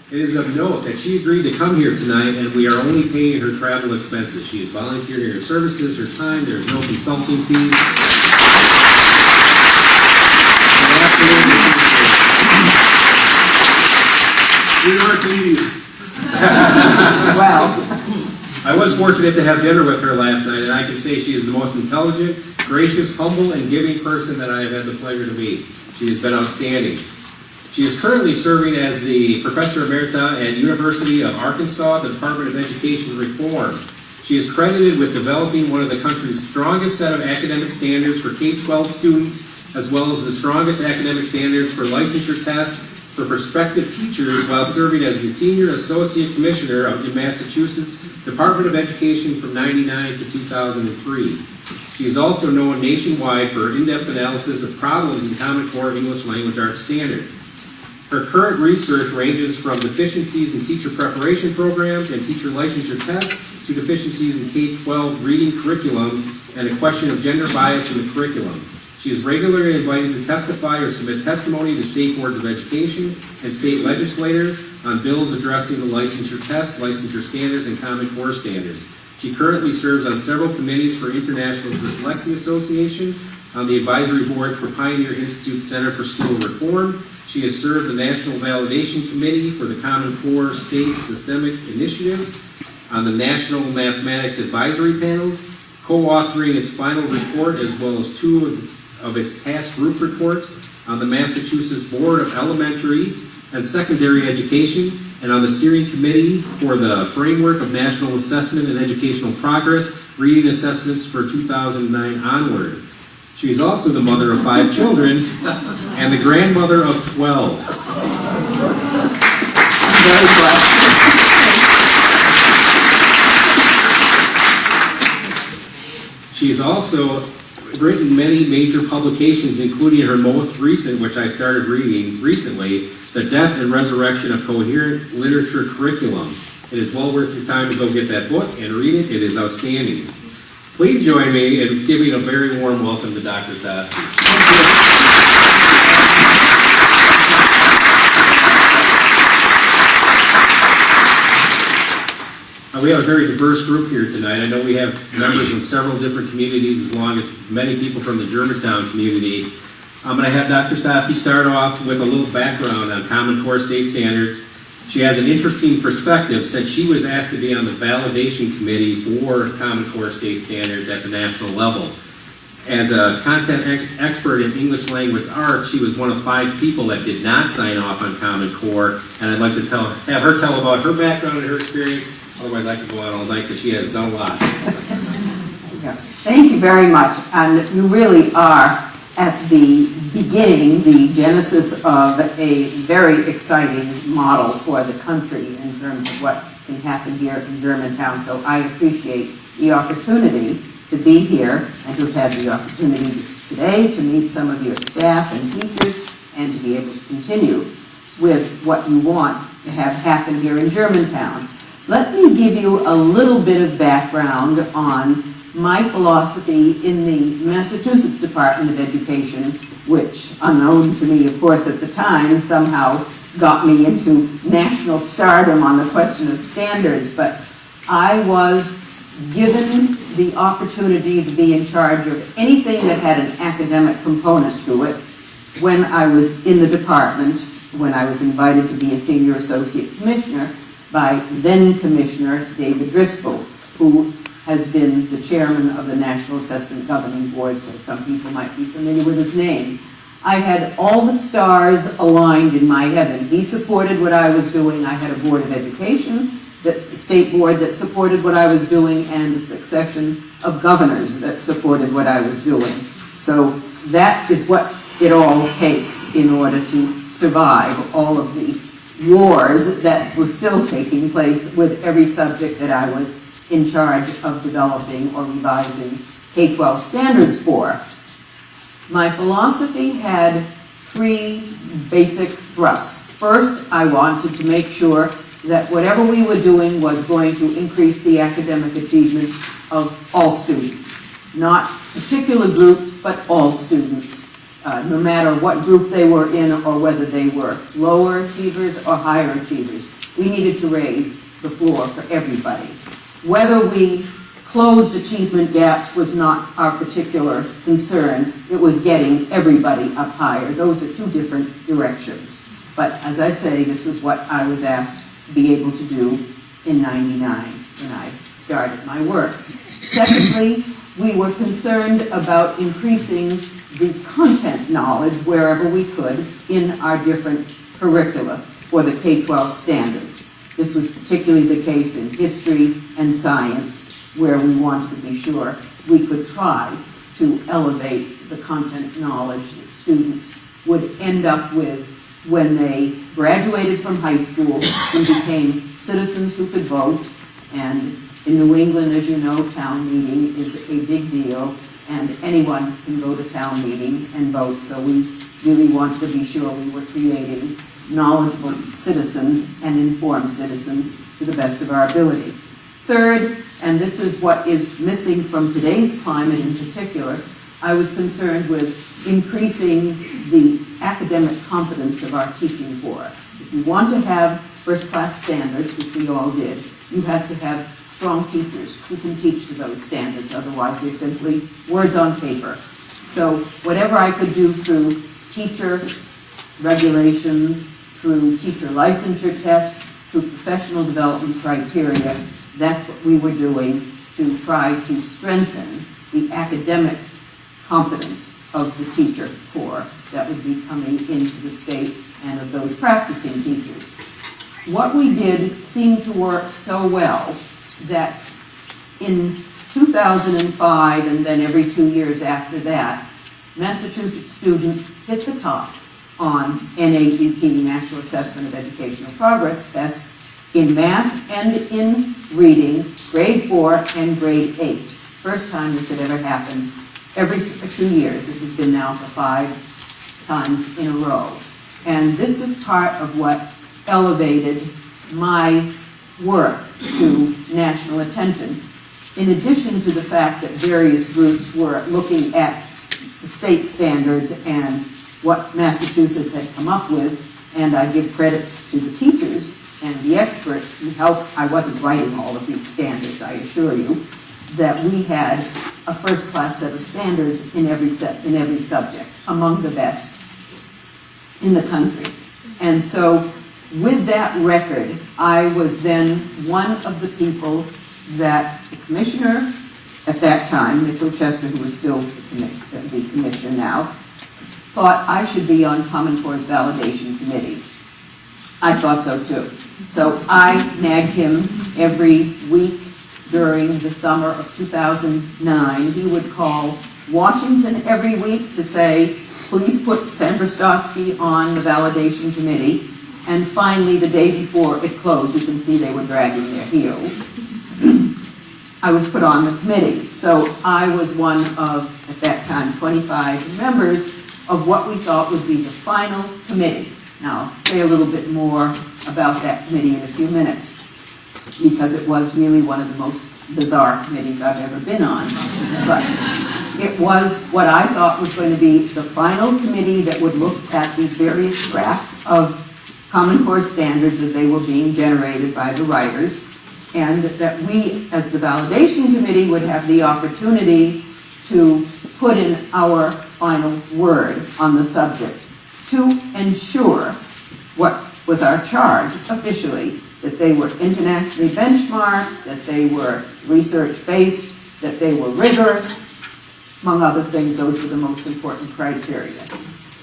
It is of note that she agreed to come here tonight, and we are only paying her travel expenses. She has volunteered her services, her time. There is no consulting fee. Well, I was fortunate to have dinner with her last night, and I can say she is the most intelligent, gracious, humble, and giving person that I have had the pleasure to meet. She has been outstanding. She is currently serving as the Professor Emerita at University of Arkansas, the Department of Education Reform. She is credited with developing one of the country's strongest set of academic standards for K-12 students, as well as the strongest academic standards for licensure tests for prospective teachers while serving as the Senior Associate Commissioner of the Massachusetts Department of Education from 1999 to 2003. She is also known nationwide for her in-depth analysis of problems in Common Core English Language Arts standards. Her current research ranges from deficiencies in teacher preparation programs and teacher licensure tests to deficiencies in K-12 reading curriculum and a question of gender bias in the curriculum. She is regularly invited to testify or submit testimony to state boards of education and state legislators on bills addressing the licensure tests, licensure standards, and Common Core standards. She currently serves on several committees for International Dyslexia Association, on the advisory board for Pioneer Institute Center for School Reform. She has served the National Validation Committee for the Common Core State Systemic Initiatives, on the National Mathematics Advisory Panels, co-authoring its final report as well as two of its task group reports, on the Massachusetts Board of Elementary and Secondary Education, and on the steering committee for the Framework of National Assessment and Educational Progress, reading assessments for 2009 onward. She is also the mother of 5 children and the grandmother of 12. very blessed. She has also written many major publications, including her most recent, which I started reading recently, The Death and Resurrection of Coherent Literature Curriculum. It is well worth your time to go get that book and read it. It is outstanding. Please join me in giving a very warm welcome to Dr. Stotzky. We have a very diverse group here tonight. I know we have members from several different communities, as long as many people from the Germantown community. I'm going to have Dr. Stotzky start off with a little background on Common Core state standards. She has an interesting perspective since she was asked to be on the validation committee for Common Core state standards at the national level. As a content expert in English language arts, she was one of 5 people that did not sign off on Common Core, and I'd like to have her tell about her background and her experience. Otherwise, I could go on all night because she has done a lot. Thank you very much. And you really are at the beginning, the genesis of a very exciting model for the country in terms of what can happen here in Germantown. So I appreciate the opportunity to be here and to have had the opportunity today to meet some of your staff and teachers and to be able to continue with what you want to have happen here in Germantown. Let me give you a little bit of background on my philosophy in the Massachusetts Department of Education, which, unknown to me, of course, at the time, somehow got me into national stardom on the question of standards. But I was given the opportunity to be in charge of anything that had an academic component to it when I was in the department, when I was invited to be a senior associate commissioner by then Commissioner David Driscoll, who has been the chairman of the National Assessment Governing Board, so some people might be familiar with his name. I had all the stars aligned in my heaven. He supported what I was doing. I had a board of education, that's a state board that supported what I was doing, and a succession of governors that supported what I was doing. So that is what it all takes in order to survive all of the wars that were still taking place with every subject that I was in charge of developing or revising K-12 standards for. My philosophy had 3 basic thrusts. First, I wanted to make sure that whatever we were doing was going to increase the academic achievement of all students, not particular groups, but all students. No matter what group they were in or whether they were lower achievers or higher achievers. we needed to raise the floor for everybody. Whether we closed achievement gaps was not our particular concern. It was getting everybody up higher. Those are two different directions. But as I say, this was what I was asked to be able to do in '99 when I started my work. Secondly, we were concerned about increasing the content knowledge wherever we could in our different curricula for the K-12 standards. This was particularly the case in history and science, where we wanted to be sure we could try to elevate the content knowledge that students would end up with when they graduated from high school and became citizens who could vote. And in New England, as you know, town meeting is a big deal, and anyone can go to town meeting and vote. So we really wanted to be sure we were creating knowledgeable citizens and informed citizens to the best of our ability. Third, and this is what is missing from today's climate in particular, I was concerned with increasing the academic competence of our teaching corps. If you want to have first-class standards, which we all did, you have to have strong teachers who can teach to those standards. Otherwise, they're simply words on paper. So whatever I could do through teacher regulations, through teacher licensure tests, through professional development criteria, that's what we were doing to try to strengthen the academic competence of the teacher corps that would be coming into the state and of those practicing teachers. What we did seemed to work so well that in 2005 and then every 2 years after that, Massachusetts students hit the top on NAEP, National Assessment of Educational Progress tests, in math and in reading, grade 4 and grade 8. First time this had ever happened. Every 2 years. This has been now for 5 times in a row. And this is part of what elevated my work to national attention. In addition to the fact that various groups were looking at the state standards and what Massachusetts had come up with, and I give credit to the teachers and the experts who helped. I wasn't writing all of these standards, I assure you, that we had a first-class set of standards in every subject, among the best in the country. And so with that record, I was then one of the people that the commissioner at that time, Mitchell Chester, who was still the commissioner now, thought I should be on Common Core's validation committee. I thought so too. So I nagged him every week during the summer of 2009. He would call Washington every week to say, please put Sandra Stotzky on the validation committee. And finally, the day before it closed, you can see they were dragging their heels, I was put on the committee. So I was one of, at that time, 25 members of what we thought would be the final committee. Now, I'll say a little bit more about that committee in a few minutes, because it was really one of the most bizarre committees I've ever been on. But it was what I thought was going to be the final committee that would look at these various drafts of Common Core standards as they were being generated by the writers, and that we, as the validation committee, would have the opportunity to put in our final word on the subject to ensure what was our charge officially, that they were internationally benchmarked, that they were research-based, that they were rigorous. Among other things, those were the most important criteria.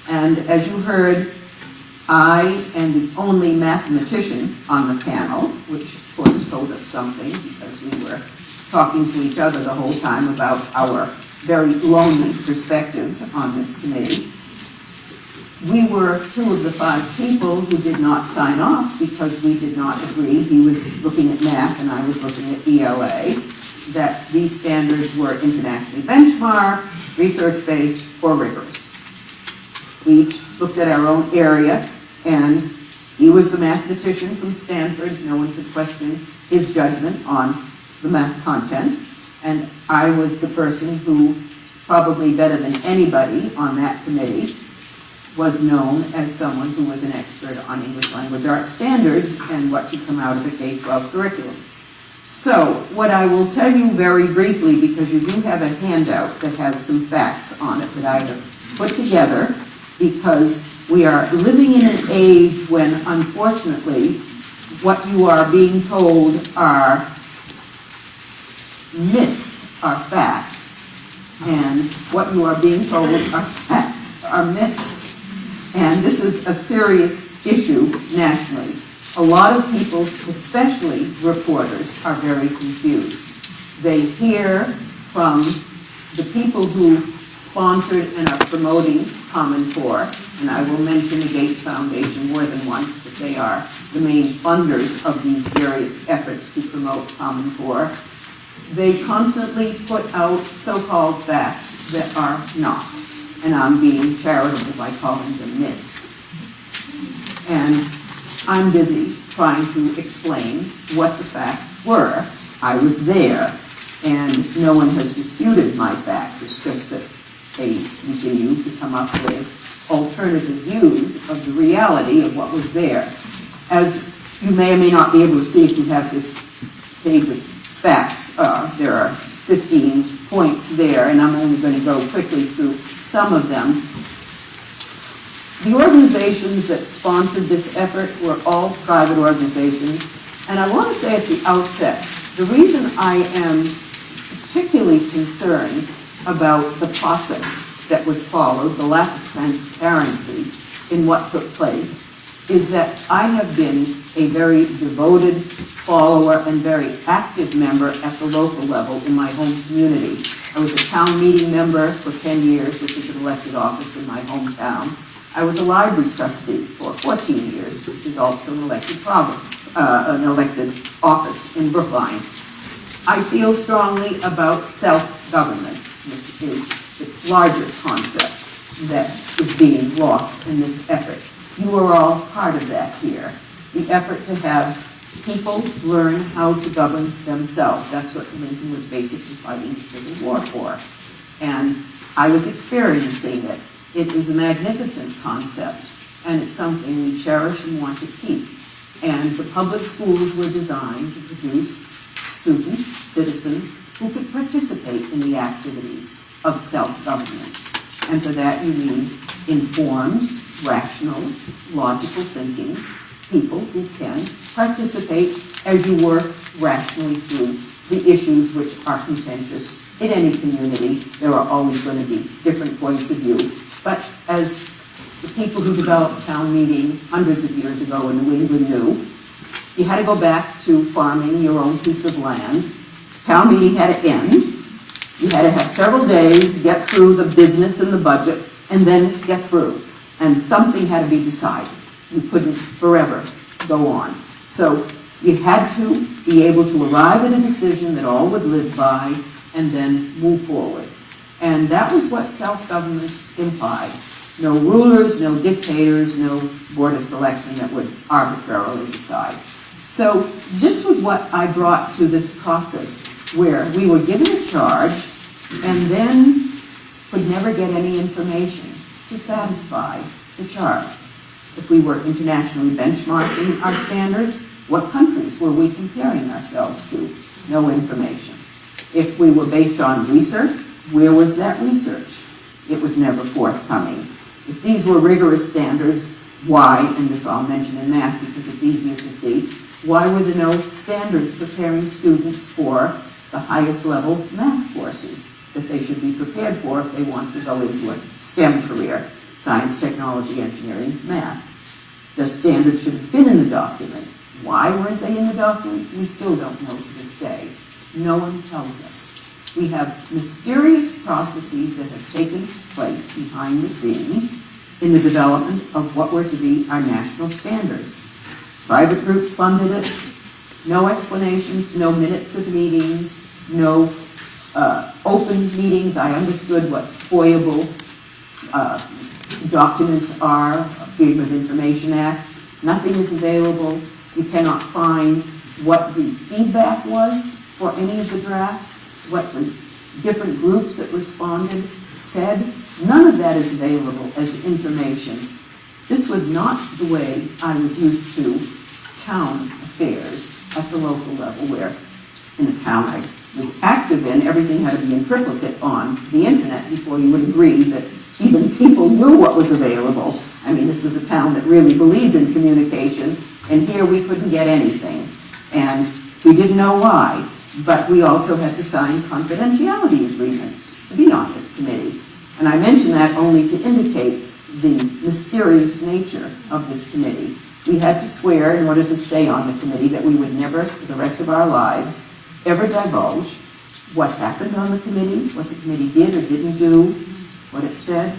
And as you heard, I am the only mathematician on the panel, which of course told us something, because we were talking to each other the whole time about our very lonely perspectives on this committee. We were 2 of the 5 people who did not sign off because we did not agree. He was looking at math and I was looking at ELA, that these standards were internationally benchmarked, research-based, or rigorous. We each looked at our own area, and he was the mathematician from Stanford. No one could question his judgment on the math content. And I was the person who, probably better than anybody on that committee, was known as someone who was an expert on English language arts standards and what should come out of the K-12 curriculum. So, what I will tell you very briefly, because you do have a handout that has some facts on it that I have put together, because we are living in an age when, unfortunately, what you are being told are myths, are facts, and what you are being told are facts, are myths. And this is a serious issue nationally. A lot of people, especially reporters, are very confused. They hear from the people who sponsored and are promoting Common Core, and I will mention the Gates Foundation more than once, but they are the main funders of these various efforts to promote Common Core. They constantly put out so-called facts that are not, and I'm being charitable by calling them myths. And I'm busy trying to explain what the facts were. I was there, and no one has disputed my facts. It's just that they continue to come up with alternative views of the reality of what was there. As you may or may not be able to see if you have this page of facts, there are 15 points there, and I'm only going to go quickly through some of them. The organizations that sponsored this effort were all private organizations, and I want to say at the outset, the reason I am particularly concerned about the process that was followed, the lack of transparency in what took place, is that I have been a very devoted follower and very active member at the local level in my home community. I was a town meeting member for 10 years, which is an elected office in my hometown. I was a library trustee for 14 years, which is also an elected office in Brookline. I feel strongly about self-government, which is the larger concept that is being lost in this effort. You are all part of that here. The effort to have people learn how to govern themselves. That's what Lincoln was basically fighting the Civil War for. And I was experiencing it. It is a magnificent concept, and it's something we cherish and want to keep. And the public schools were designed to produce students, citizens, who could participate in the activities of self-government. And for that you need informed, rational, logical thinking people who can participate as you work rationally through the issues which are contentious. In any community, there are always going to be different points of view. But as the people who developed town meeting hundreds of years ago in New England knew, you had to go back to farming your own piece of land. Town meeting had to end. You had to have several days, get through the business and the budget, and then get through. And something had to be decided. You couldn't forever go on. So you had to be able to arrive at a decision that all would live by and then move forward. And that was what self-government implied. No rulers, no dictators, no board of selectmen that would arbitrarily decide. So this was what I brought to this process where we were given a charge and then could never get any information to satisfy the charge. If we were internationally benchmarking our standards, what countries were we comparing ourselves to? No information. If we were based on research, where was that research? It was never forthcoming. If these were rigorous standards, why, and this I'll mention in math because it's easier to see, why were there no standards preparing students for the highest level math courses that they should be prepared for if they want to go into a STEM career, science, technology, engineering, math? The standards should have been in the document. Why weren't they in the document? We still don't know to this day. No one tells us. We have mysterious processes that have taken place behind the scenes in the development of what were to be our national standards. Private groups funded it, no explanations, no minutes of meetings, no open meetings. I understood what FOIable documents are, Freedom of Information Act. Nothing is available. You cannot find what the feedback was for any of the drafts, what the different groups that responded said. None of that is available as information. This was not the way I was used to town affairs at the local level, where in a town I was active in, everything had to be in triplicate on the internet before you would agree that even people knew what was available. I mean, this was a town that really believed in communication, and here we couldn't get anything. And we didn't know why, but we also had to sign confidentiality agreements to be on this committee. And I mention that only to indicate the mysterious nature of this committee. We had to swear in order to stay on the committee that we would never, for the rest of our lives, ever divulge what happened on the committee, what the committee did or didn't do, what it said.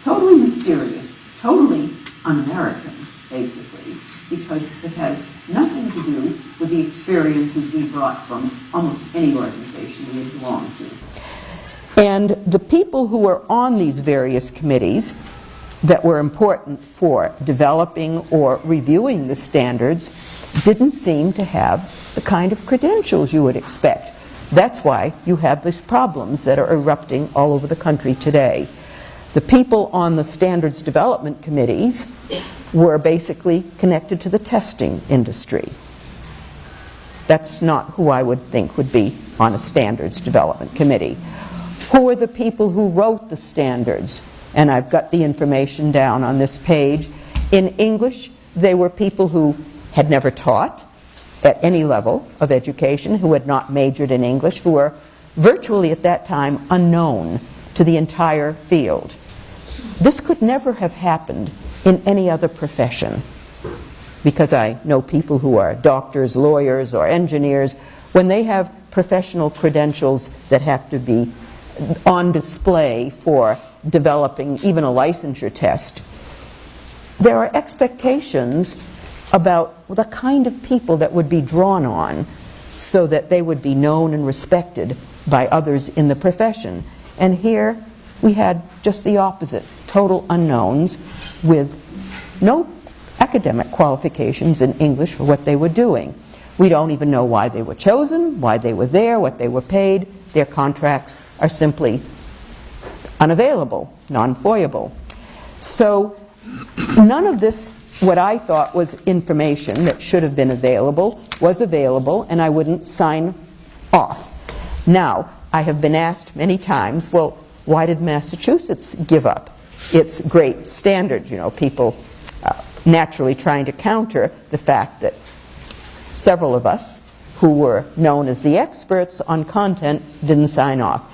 Totally mysterious, totally un-American, basically, because it had nothing to do with the experiences we brought from almost any organization we had belonged to. And the people who were on these various committees that were important for developing or reviewing the standards didn't seem to have the kind of credentials you would expect. That's why you have these problems that are erupting all over the country today. The people on the standards development committees were basically connected to the testing industry. That's not who I would think would be on a standards development committee. Who are the people who wrote the standards? And I've got the information down on this page. In English, they were people who had never taught at any level of education, who had not majored in English, who were virtually at that time unknown to the entire field. This could never have happened in any other profession, because I know people who are doctors, lawyers, or engineers, when they have professional credentials that have to be on display for developing even a licensure test, there are expectations about the kind of people that would be drawn on so that they would be known and respected by others in the profession. And here we had just the opposite, total unknowns with no academic qualifications in English for what they were doing. We don't even know why they were chosen, why they were there, what they were paid. Their contracts are simply unavailable, non-foyable. So none of this, what I thought was information that should have been available, was available, and I wouldn't sign off. Now, I have been asked many times, well, why did Massachusetts give up its great standard? You know, people naturally trying to counter the fact that several of us who were known as the experts on content didn't sign off.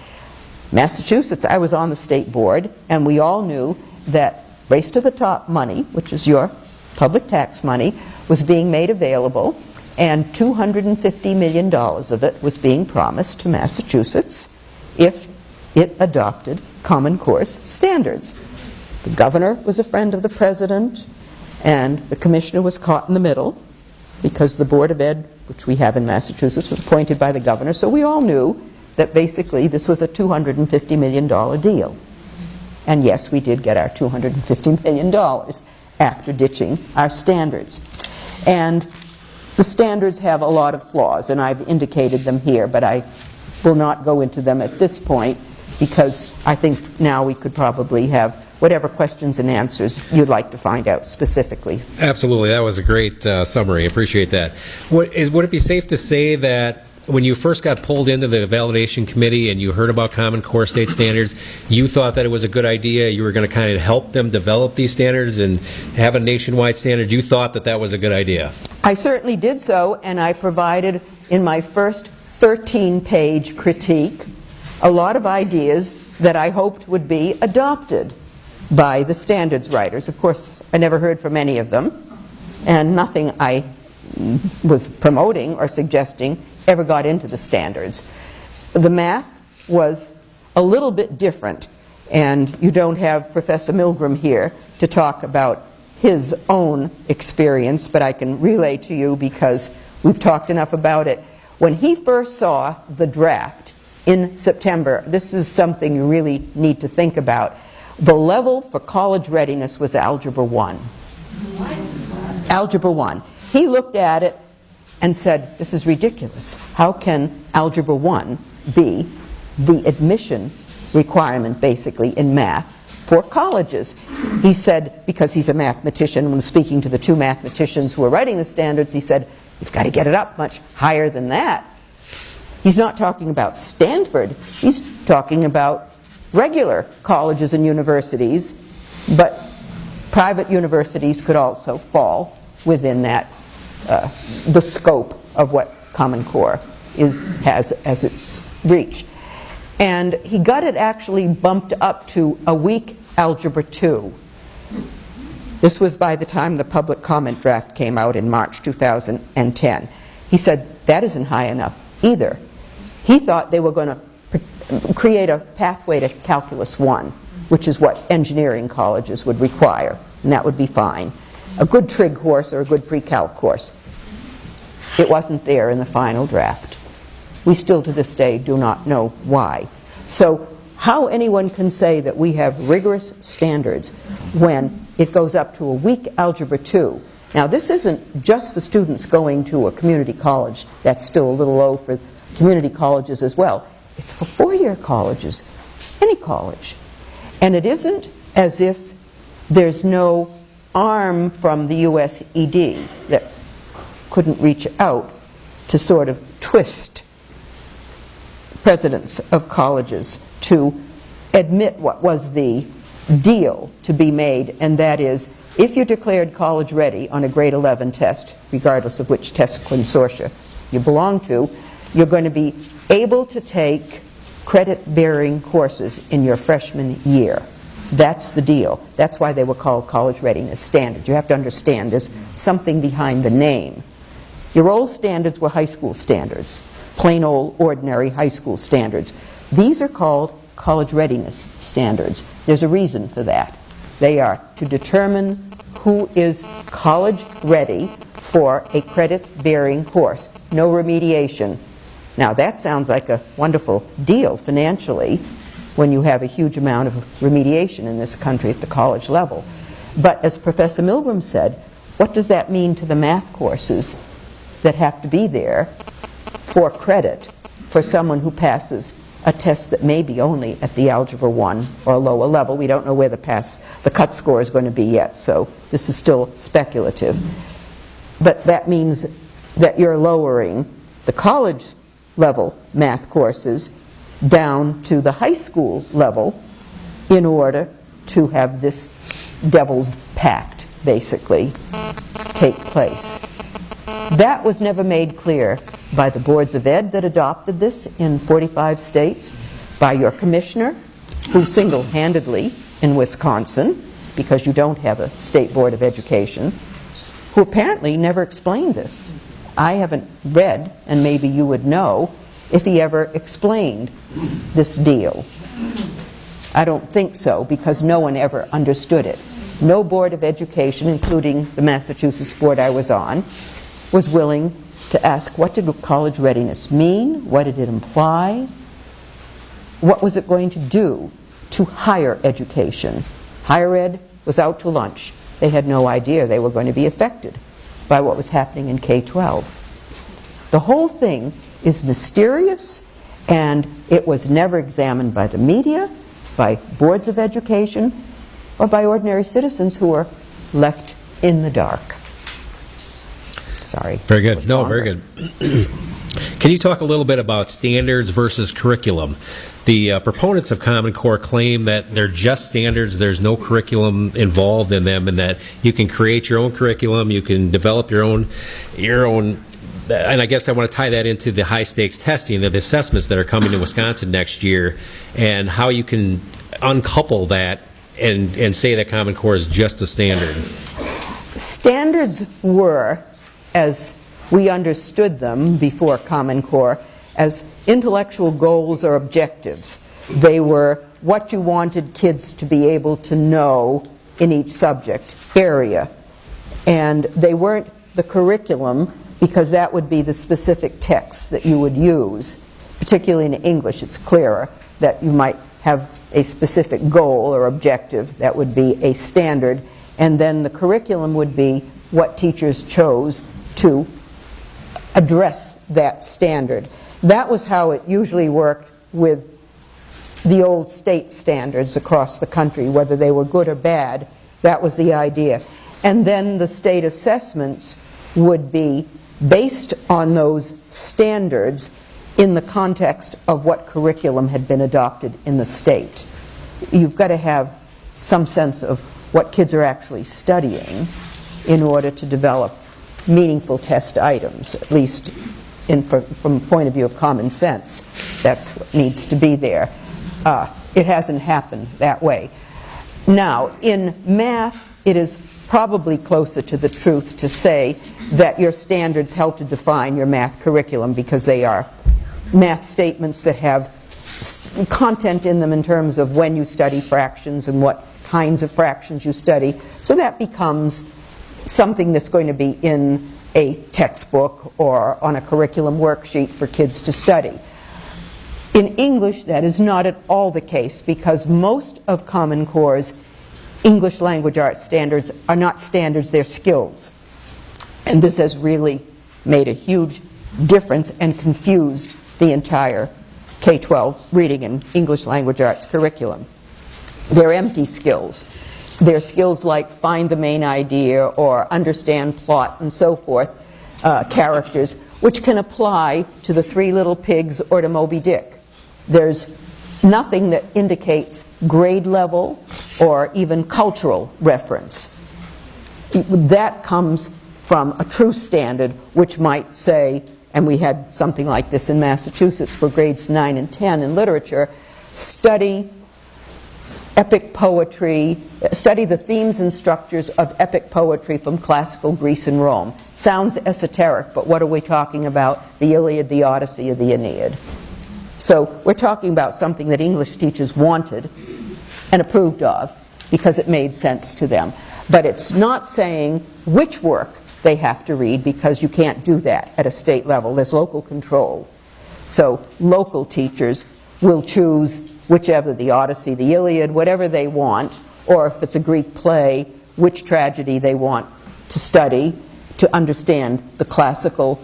Massachusetts, I was on the state board, and we all knew that Race to the Top money, which is your public tax money, was being made available, and $250 million of it was being promised to Massachusetts if it adopted Common Core standards. The governor was a friend of the president, and the commissioner was caught in the middle because the Board of Ed, which we have in Massachusetts, was appointed by the governor. So we all knew that basically this was a $250 million deal. And yes, we did get our $250 million after ditching our standards. And the standards have a lot of flaws, and I've indicated them here, but I will not go into them at this point because I think now we could probably have whatever questions and answers you'd like to find out specifically. Absolutely. That was a great summary. Appreciate that. Would it be safe to say that when you first got pulled into the validation committee and you heard about Common Core state standards, you thought that it was a good idea, you were going to kind of help them develop these standards and have a nationwide standard? You thought that that was a good idea? I certainly did so, and I provided in my first 13-page critique a lot of ideas that I hoped would be adopted by the standards writers. Of course, I never heard from any of them, and nothing I was promoting or suggesting ever got into the standards. The math was a little bit different, and you don't have Professor Milgram here to talk about his own experience, but I can relay to you because we've talked enough about it. When he first saw the draft in September, this is something you really need to think about. The level for college readiness was Algebra 1. Algebra 1. He looked at it and said, this is ridiculous. How can Algebra 1 be the admission requirement, basically, in math for colleges. He said, because he's a mathematician, when speaking to the two mathematicians who were writing the standards, he said, you've got to get it up much higher than that. He's not talking about Stanford. He's talking about regular colleges and universities, but private universities could also fall within that, the scope of what Common Core has as its reach. And he got it actually bumped up to a weak Algebra 2. This was by the time the public comment draft came out in March 2010. He said, that isn't high enough either. He thought they were going to create a pathway to Calculus 1, which is what engineering colleges would require, and that would be fine. A good trig course or a good pre-calc course. It wasn't there in the final draft. We still to this day do not know why. So how anyone can say that we have rigorous standards when it goes up to a weak Algebra 2. Now this isn't just for students going to a community college. That's still a little low for community colleges as well. It's for four-year colleges, any college. And it isn't as if there's no arm from the USED that couldn't reach out to sort of twist presidents of colleges to admit what was the deal to be made, and that is, if you're declared college ready on a grade 11 test, regardless of which test consortia you belong to, you're going to be able to take credit-bearing courses in your freshman year. That's the deal. That's why they were called college readiness standards. You have to understand there's something behind the name. Your old standards were high school standards, plain old ordinary high school standards. These are called college readiness standards. There's a reason for that. They are to determine who is college ready for a credit-bearing course. No remediation. Now that sounds like a wonderful deal financially when you have a huge amount of remediation in this country at the college level. But as Professor Milgram said, what does that mean to the math courses that have to be there for credit for someone who passes a test that may be only at the Algebra 1 or lower level? We don't know where the cut score is going to be yet, so this is still speculative. But that means that you're lowering the college level math courses down to the high school level in order to have this devil's pact, basically, take place. That was never made clear by the boards of ed that adopted this in 45 states, by your commissioner, who single-handedly in Wisconsin, because you don't have a state board of education, who apparently never explained this. I haven't read, and maybe you would know, if he ever explained this deal. I don't think so, because no one ever understood it. No board of education, including the Massachusetts board I was on, was willing to ask, what did college readiness mean? What did it imply? What was it going to do to higher education? Higher ed was out to lunch. They had no idea they were going to be affected by what was happening in K-12. The whole thing is mysterious, and it was never examined by the media, by boards of education, or by ordinary citizens who were left in the dark. Sorry. Very good. No, very good. Can you talk a little bit about standards versus curriculum? The proponents of Common Core claim that they're just standards, there's no curriculum involved in them, and that you can create your own curriculum, you can develop your own, and I guess I want to tie that into the high-stakes testing, the assessments that are coming to Wisconsin next year, and how you can uncouple that and say that Common Core is just a standard. Standards were, as we understood them before Common Core, as intellectual goals or objectives. They were what you wanted kids to be able to know in each subject area. And they weren't the curriculum, because that would be the specific texts that you would use. Particularly in English, it's clearer that you might have a specific goal or objective that would be a standard, and then the curriculum would be what teachers chose to address that standard. That was how it usually worked with the old state standards across the country, whether they were good or bad. That was the idea. And then the state assessments would be based on those standards in the context of what curriculum had been adopted in the state. You've got to have some sense of what kids are actually studying in order to develop meaningful test items, at least from the point of view of common sense. That's what needs to be there. It hasn't happened that way. Now, in math, it is probably closer to the truth to say that your standards help to define your math curriculum, because they are math statements that have content in them in terms of when you study fractions and what kinds of fractions you study. So that becomes something that's going to be in a textbook or on a curriculum worksheet for kids to study. In English, that is not at all the case, because most of Common Core's English language arts standards are not standards, they're skills. And this has really made a huge difference and confused the entire K-12 reading and English language arts curriculum. They're empty skills. They're skills like find the main idea or understand plot and so forth, characters, which can apply to the Three Little Pigs or to Moby Dick. There's nothing that indicates grade level or even cultural reference. That comes from a true standard, which might say, and we had something like this in Massachusetts for grades 9 and 10 in literature, study epic poetry, study the themes and structures of epic poetry from classical Greece and Rome. Sounds esoteric, but what are we talking about? The Iliad, the Odyssey, or the Aeneid. So we're talking about something that English teachers wanted and approved of because it made sense to them. But it's not saying which work they have to read, because you can't do that at a state level. There's local control. So local teachers will choose whichever, the Odyssey, the Iliad, whatever they want, or if it's a Greek play, which tragedy they want to study to understand the classical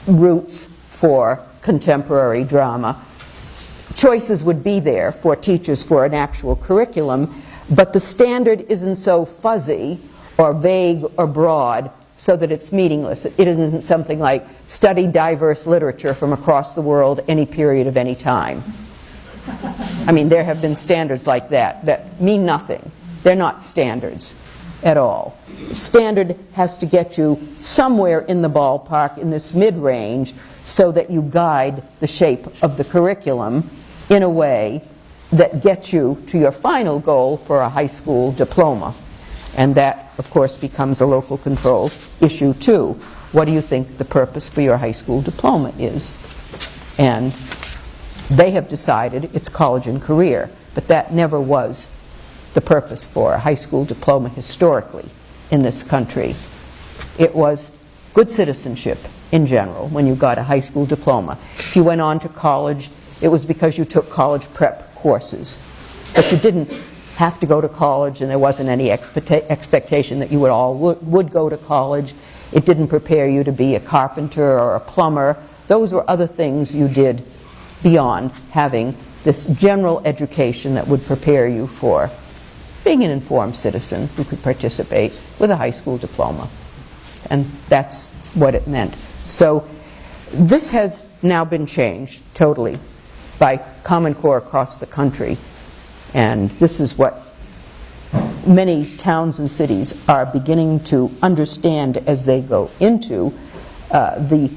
roots for contemporary drama. Choices would be there for teachers for an actual curriculum, but the standard isn't so fuzzy or vague or broad so that it's meaningless. It isn't something like study diverse literature from across the world any period of any time. I mean, there have been standards like that mean nothing. They're not standards at all. Standard has to get you somewhere in the ballpark, in this mid-range, so that you guide the shape of the curriculum in a way that gets you to your final goal for a high school diploma. And that, of course, becomes a local control issue too. What do you think the purpose for your high school diploma is? And they have decided it's college and career, but that never was the purpose for a high school diploma historically in this country. It was good citizenship in general when you got a high school diploma. If you went on to college, it was because you took college prep courses. But you didn't have to go to college, and there wasn't any expectation that you would go to college. It didn't prepare you to be a carpenter or a plumber. Those were other things you did beyond having this general education that would prepare you for being an informed citizen who could participate with a high school diploma. And that's what it meant. So this has now been changed totally by Common Core across the country. And this is what many towns and cities are beginning to understand as they go into the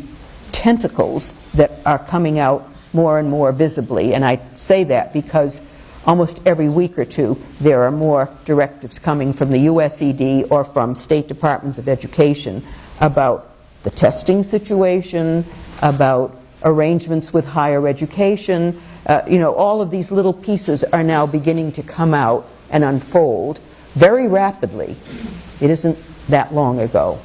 tentacles that are coming out more and more visibly. And I say that because almost every week or two there are more directives coming from the USED or from state departments of education about the testing situation, about arrangements with higher education. All of these little pieces are now beginning to come out and unfold very rapidly. It isn't that long ago.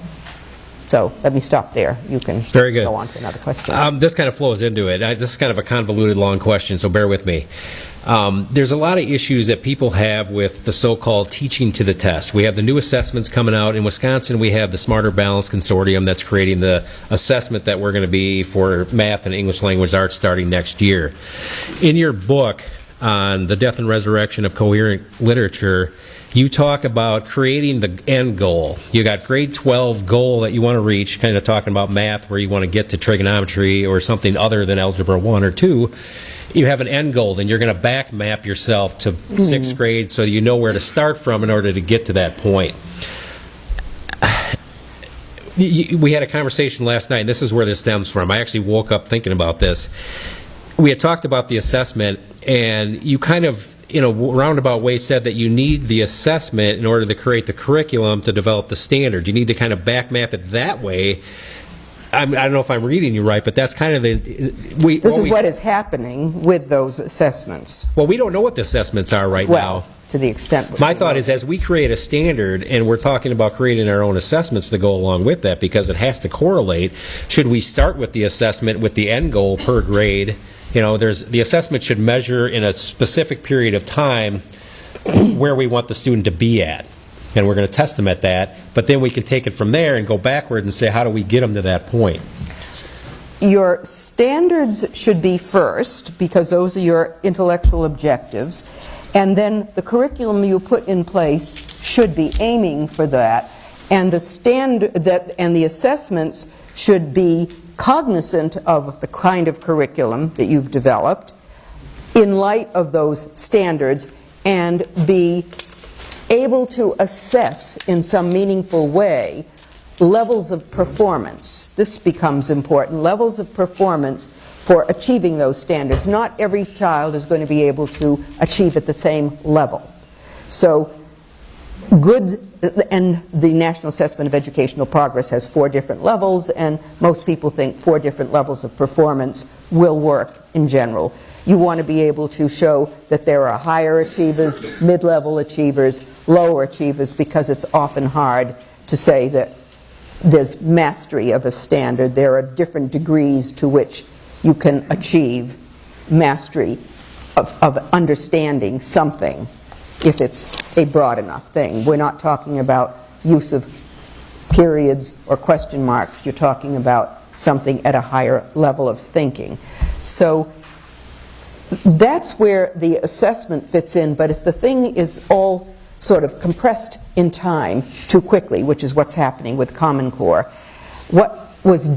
So let me stop there. You can Very good. go on to another question. This kind of flows into it. This is kind of a convoluted, long question, so bear with me. There's a lot of issues that people have with the so-called teaching to the test. We have the new assessments coming out. In Wisconsin, we have the Smarter Balance Consortium that's creating the assessment that we're going to be for math and English language arts starting next year. In your book, on the death and resurrection of coherent literature, you talk about creating the end goal. You got grade 12 goal that you want to reach, kind of talking about math where you want to get to trigonometry or something other than algebra 1 or 2. You have an end goal, and you're going to back map yourself to 6th grade so you know where to start from in order to get to that point. We had a conversation last night, and this is where this stems from. I actually woke up thinking about this. We had talked about the assessment, and you kind of, in a roundabout way, said that you need the assessment in order to create the curriculum to develop the standard. You need to kind of back map it that way. I don't know if I'm reading you right, but that's kind of the... This is what is happening with those assessments. Well, we don't know what the assessments are right now. Well, to the extent... My thought is, as we create a standard, and we're talking about creating our own assessments to go along with that, because it has to correlate, should we start with the assessment with the end goal per grade? You know, the assessment should measure in a specific period of time where we want the student to be at. And we're going to test them at that, but then we can take it from there and go backward and say, how do we get them to that point? Your standards should be first, because those are your intellectual objectives, and then the curriculum you put in place should be aiming for that, and the assessments should be cognizant of the kind of curriculum that you've developed in light of those standards, and be able to assess in some meaningful way levels of performance. This becomes important. Levels of performance for achieving those standards. Not every child is going to be able to achieve at the same level. So good, and the National Assessment of Educational Progress has 4 different levels, and most people think 4 different levels of performance will work in general. You want to be able to show that there are higher achievers, mid-level achievers, lower achievers, because it's often hard to say that there's mastery of a standard. There are different degrees to which you can achieve mastery of understanding something, if it's a broad enough thing. We're not talking about use of periods or question marks. You're talking about something at a higher level of thinking. So that's where the assessment fits in, but if the thing is all sort of compressed in time too quickly, which is what's happening with Common Core, what was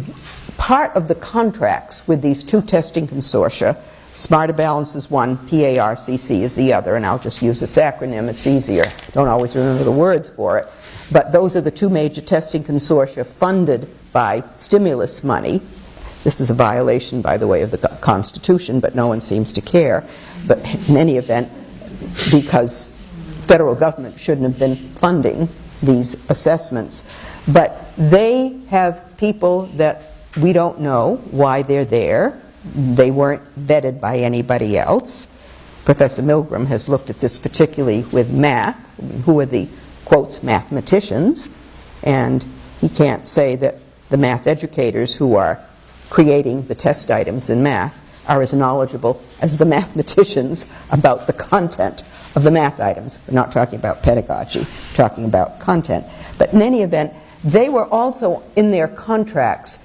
part of the contracts with these 2 testing consortia, Smarter Balance is one, PARCC is the other, and I'll just use its acronym, it's easier. Don't always remember the words for it. But those are the 2 major testing consortia funded by stimulus money. This is a violation, by the way, of the Constitution, but no one seems to care. But in any event, because federal government shouldn't have been funding these assessments. But they have people that we don't know why they're there. They weren't vetted by anybody else. Professor Milgram has looked at this particularly with math. Who are the, quotes, mathematicians? And he can't say that the math educators who are creating the test items in math are as knowledgeable as the mathematicians about the content of the math items. We're not talking about pedagogy, we're talking about content. But in any event, they were also in their contracts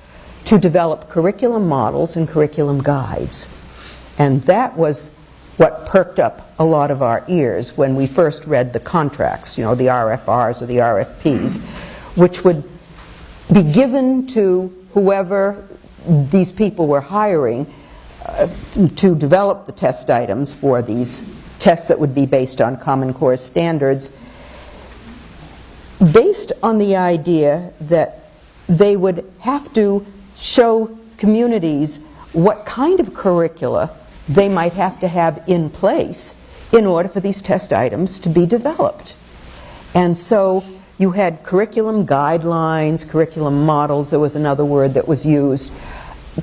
to develop curriculum models and curriculum guides. And that was what perked up a lot of our ears when we first read the contracts, you know, the RFRs or the RFPs, which would be given to whoever these people were hiring to develop the test items for these tests that would be based on Common Core standards, based on the idea that they would have to show communities what kind of curricula they might have to have in place in order for these test items to be developed. And so you had curriculum guidelines, curriculum models, there was another word that was used,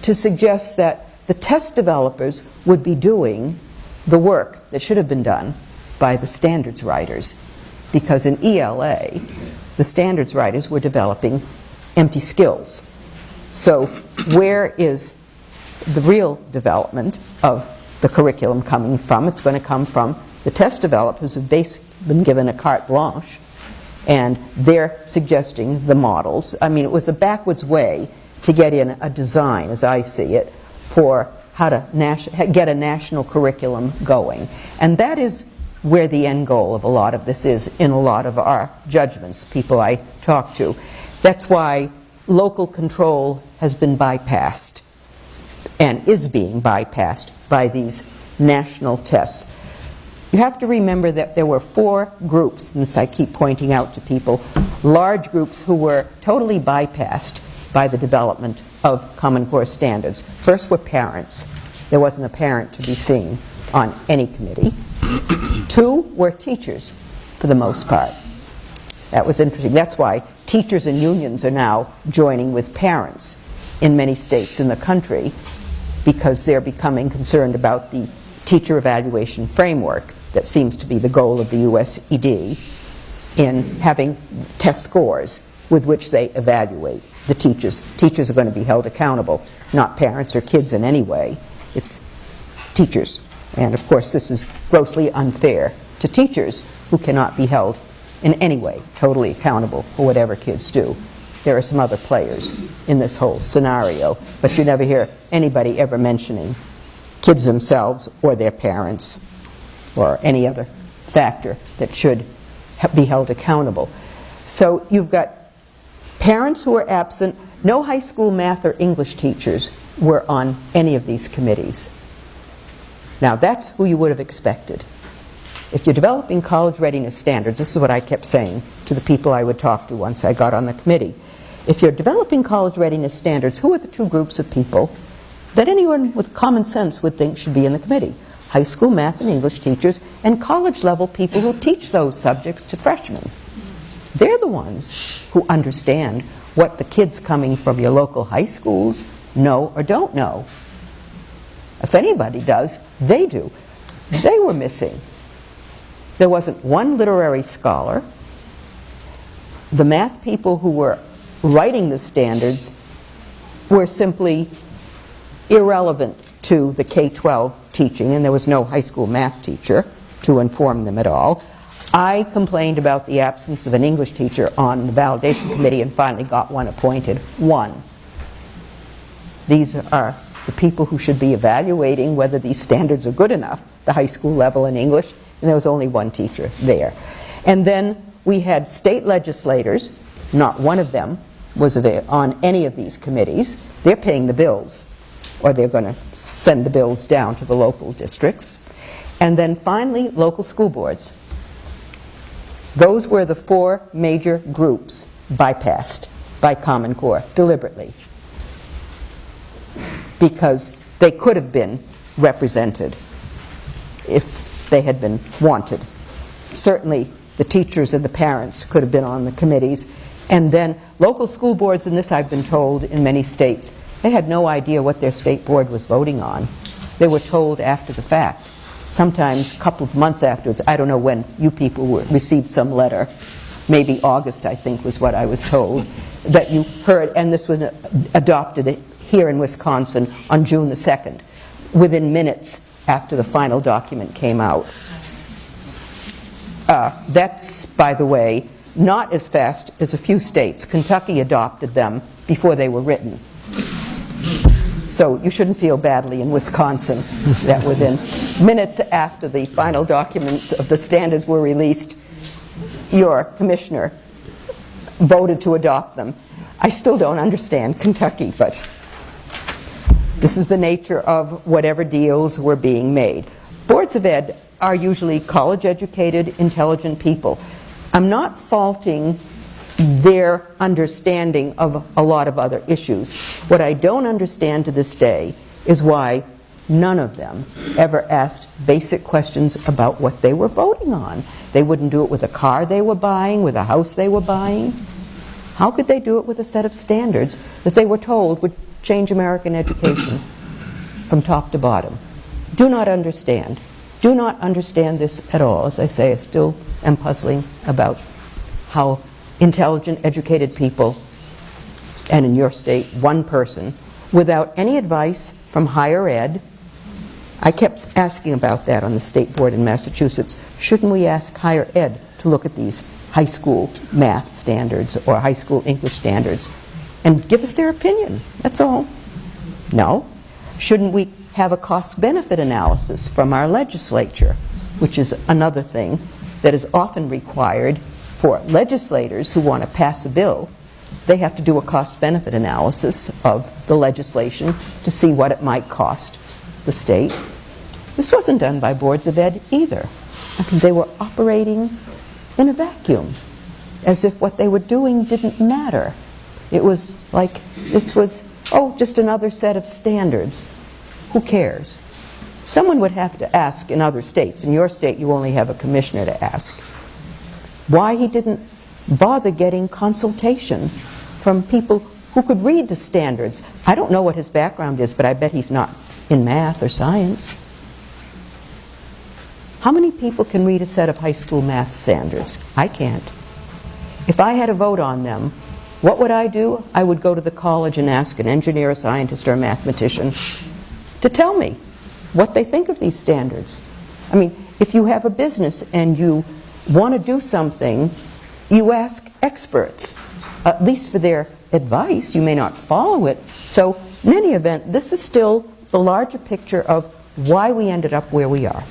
to suggest that the test developers would be doing the work that should have been done by the standards writers. Because in ELA, the standards writers were developing empty skills. So where is the real development of the curriculum coming from? It's going to come from the test developers who've been given a carte blanche, and they're suggesting the models. I mean, it was a backwards way to get in a design, as I see it, for how to get a national curriculum going. And that is where the end goal of a lot of this is in a lot of our judgments, people I talk to. That's why local control has been bypassed and is being bypassed by these national tests. You have to remember that there were 4 groups, and this I keep pointing out to people, large groups who were totally bypassed by the development of Common Core standards. First were parents. There wasn't a parent to be seen on any committee. 2 were teachers, for the most part. That was interesting. That's why teachers and unions are now joining with parents in many states in the country, because they're becoming concerned about the teacher evaluation framework that seems to be the goal of the USED in having test scores with which they evaluate the teachers. Teachers are going to be held accountable, not parents or kids in any way. It's teachers. And of course this is grossly unfair to teachers who cannot be held in any way totally accountable for whatever kids do. There are some other players in this whole scenario, but you never hear anybody ever mentioning kids themselves or their parents or any other factor that should be held accountable. So you've got parents who are absent. No high school math or English teachers were on any of these committees. Now that's who you would have expected. If you're developing college readiness standards, this is what I kept saying to the people I would talk to once I got on the committee. If you're developing college readiness standards, who are the 2 groups of people that anyone with common sense would think should be in the committee? High school math and English teachers and college level people who teach those subjects to freshmen. They're the ones who understand what the kids coming from your local high schools know or don't know. If anybody does, they do. They were missing. There wasn't one literary scholar. The math people who were writing the standards were simply irrelevant to the K-12 teaching, and there was no high school math teacher to inform them at all. I complained about the absence of an English teacher on the validation committee and finally got one appointed. One. These are the people who should be evaluating whether these standards are good enough, the high school level in English, and there was only one teacher there. And then we had state legislators. Not one of them was on any of these committees. They're paying the bills, or they're going to send the bills down to the local districts. And then finally, local school boards. Those were the 4 major groups bypassed by Common Core deliberately, because they could have been represented if they had been wanted. Certainly the teachers and the parents could have been on the committees. And then local school boards, and this I've been told in many states, they had no idea what their state board was voting on. They were told after the fact, sometimes a couple of months afterwards. I don't know when you people received some letter, maybe August I think was what I was told, that you heard, and this was adopted here in Wisconsin on June the 2nd, within minutes after the final document came out. That's, by the way, not as fast as a few states. Kentucky adopted them before they were written. So you shouldn't feel badly in Wisconsin that within minutes after the final documents of the standards were released, your commissioner voted to adopt them. I still don't understand Kentucky, but this is the nature of whatever deals were being made. Boards of ed are usually college-educated, intelligent people. I'm not faulting their understanding of a lot of other issues. What I don't understand to this day is why none of them ever asked basic questions about what they were voting on. They wouldn't do it with a car they were buying, with a house they were buying. How could they do it with a set of standards that they were told would change American education from top to bottom? Do not understand. Do not understand this at all. As I say, I still am puzzling about how intelligent, educated people, and in your state, one person, without any advice from higher ed. I kept asking about that on the state board in Massachusetts. Shouldn't we ask higher ed to look at these high school math standards or high school English standards and give us their opinion? That's all. No. Shouldn't we have a cost-benefit analysis from our legislature, which is another thing that is often required for legislators who want to pass a bill. They have to do a cost-benefit analysis of the legislation to see what it might cost the state. This wasn't done by boards of ed either. I mean, they were operating in a vacuum, as if what they were doing didn't matter. It was like this was, oh, just another set of standards. Who cares? Someone would have to ask in other states. In your state, you only have a commissioner to ask. Why he didn't bother getting consultation from people who could read the standards. I don't know what his background is, but I bet he's not in math or science. How many people can read a set of high school math standards? I can't. If I had a vote on them, what would I do? I would go to the college and ask an engineer, a scientist, or a mathematician to tell me what they think of these standards. I mean, if you have a business and you want to do something, you ask experts, at least for their advice. You may not follow it. So, in any event, this is still the larger picture of why we ended up where we are.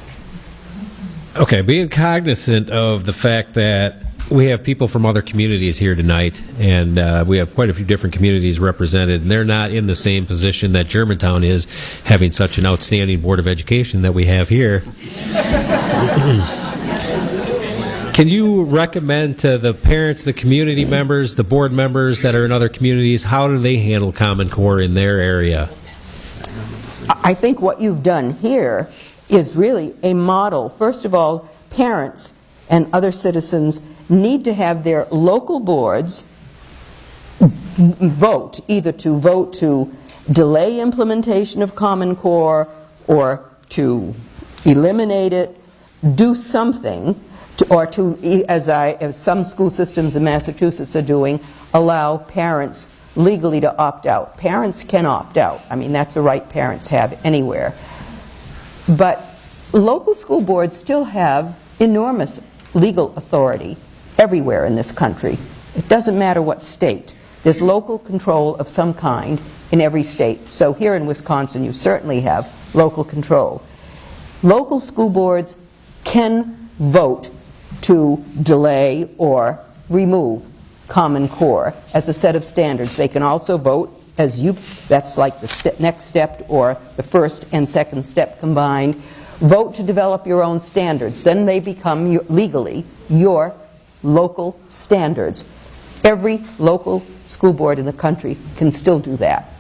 Okay, being cognizant of the fact that we have people from other communities here tonight, and we have quite a few different communities represented, and they're not in the same position that Germantown is, having such an outstanding Board of Education that we have here. Can you recommend to the parents, the community members, the board members that are in other communities, how do they handle Common Core in their area? I think what you've done here is really a model. First of all, parents and other citizens need to have their local boards vote, either to vote to delay implementation of Common Core or to eliminate it, do something, or to, as some school systems in Massachusetts are doing, allow parents legally to opt out. Parents can opt out. I mean, that's a right parents have anywhere. But local school boards still have enormous legal authority everywhere in this country. It doesn't matter what state. There's local control of some kind in every state. So here in Wisconsin, you certainly have local control. Local school boards can vote to delay or remove Common Core as a set of standards. They can also vote as that's like the next step or the first and second step combined. Vote to develop your own standards. Then they become legally your local standards. Every local school board in the country can still do that.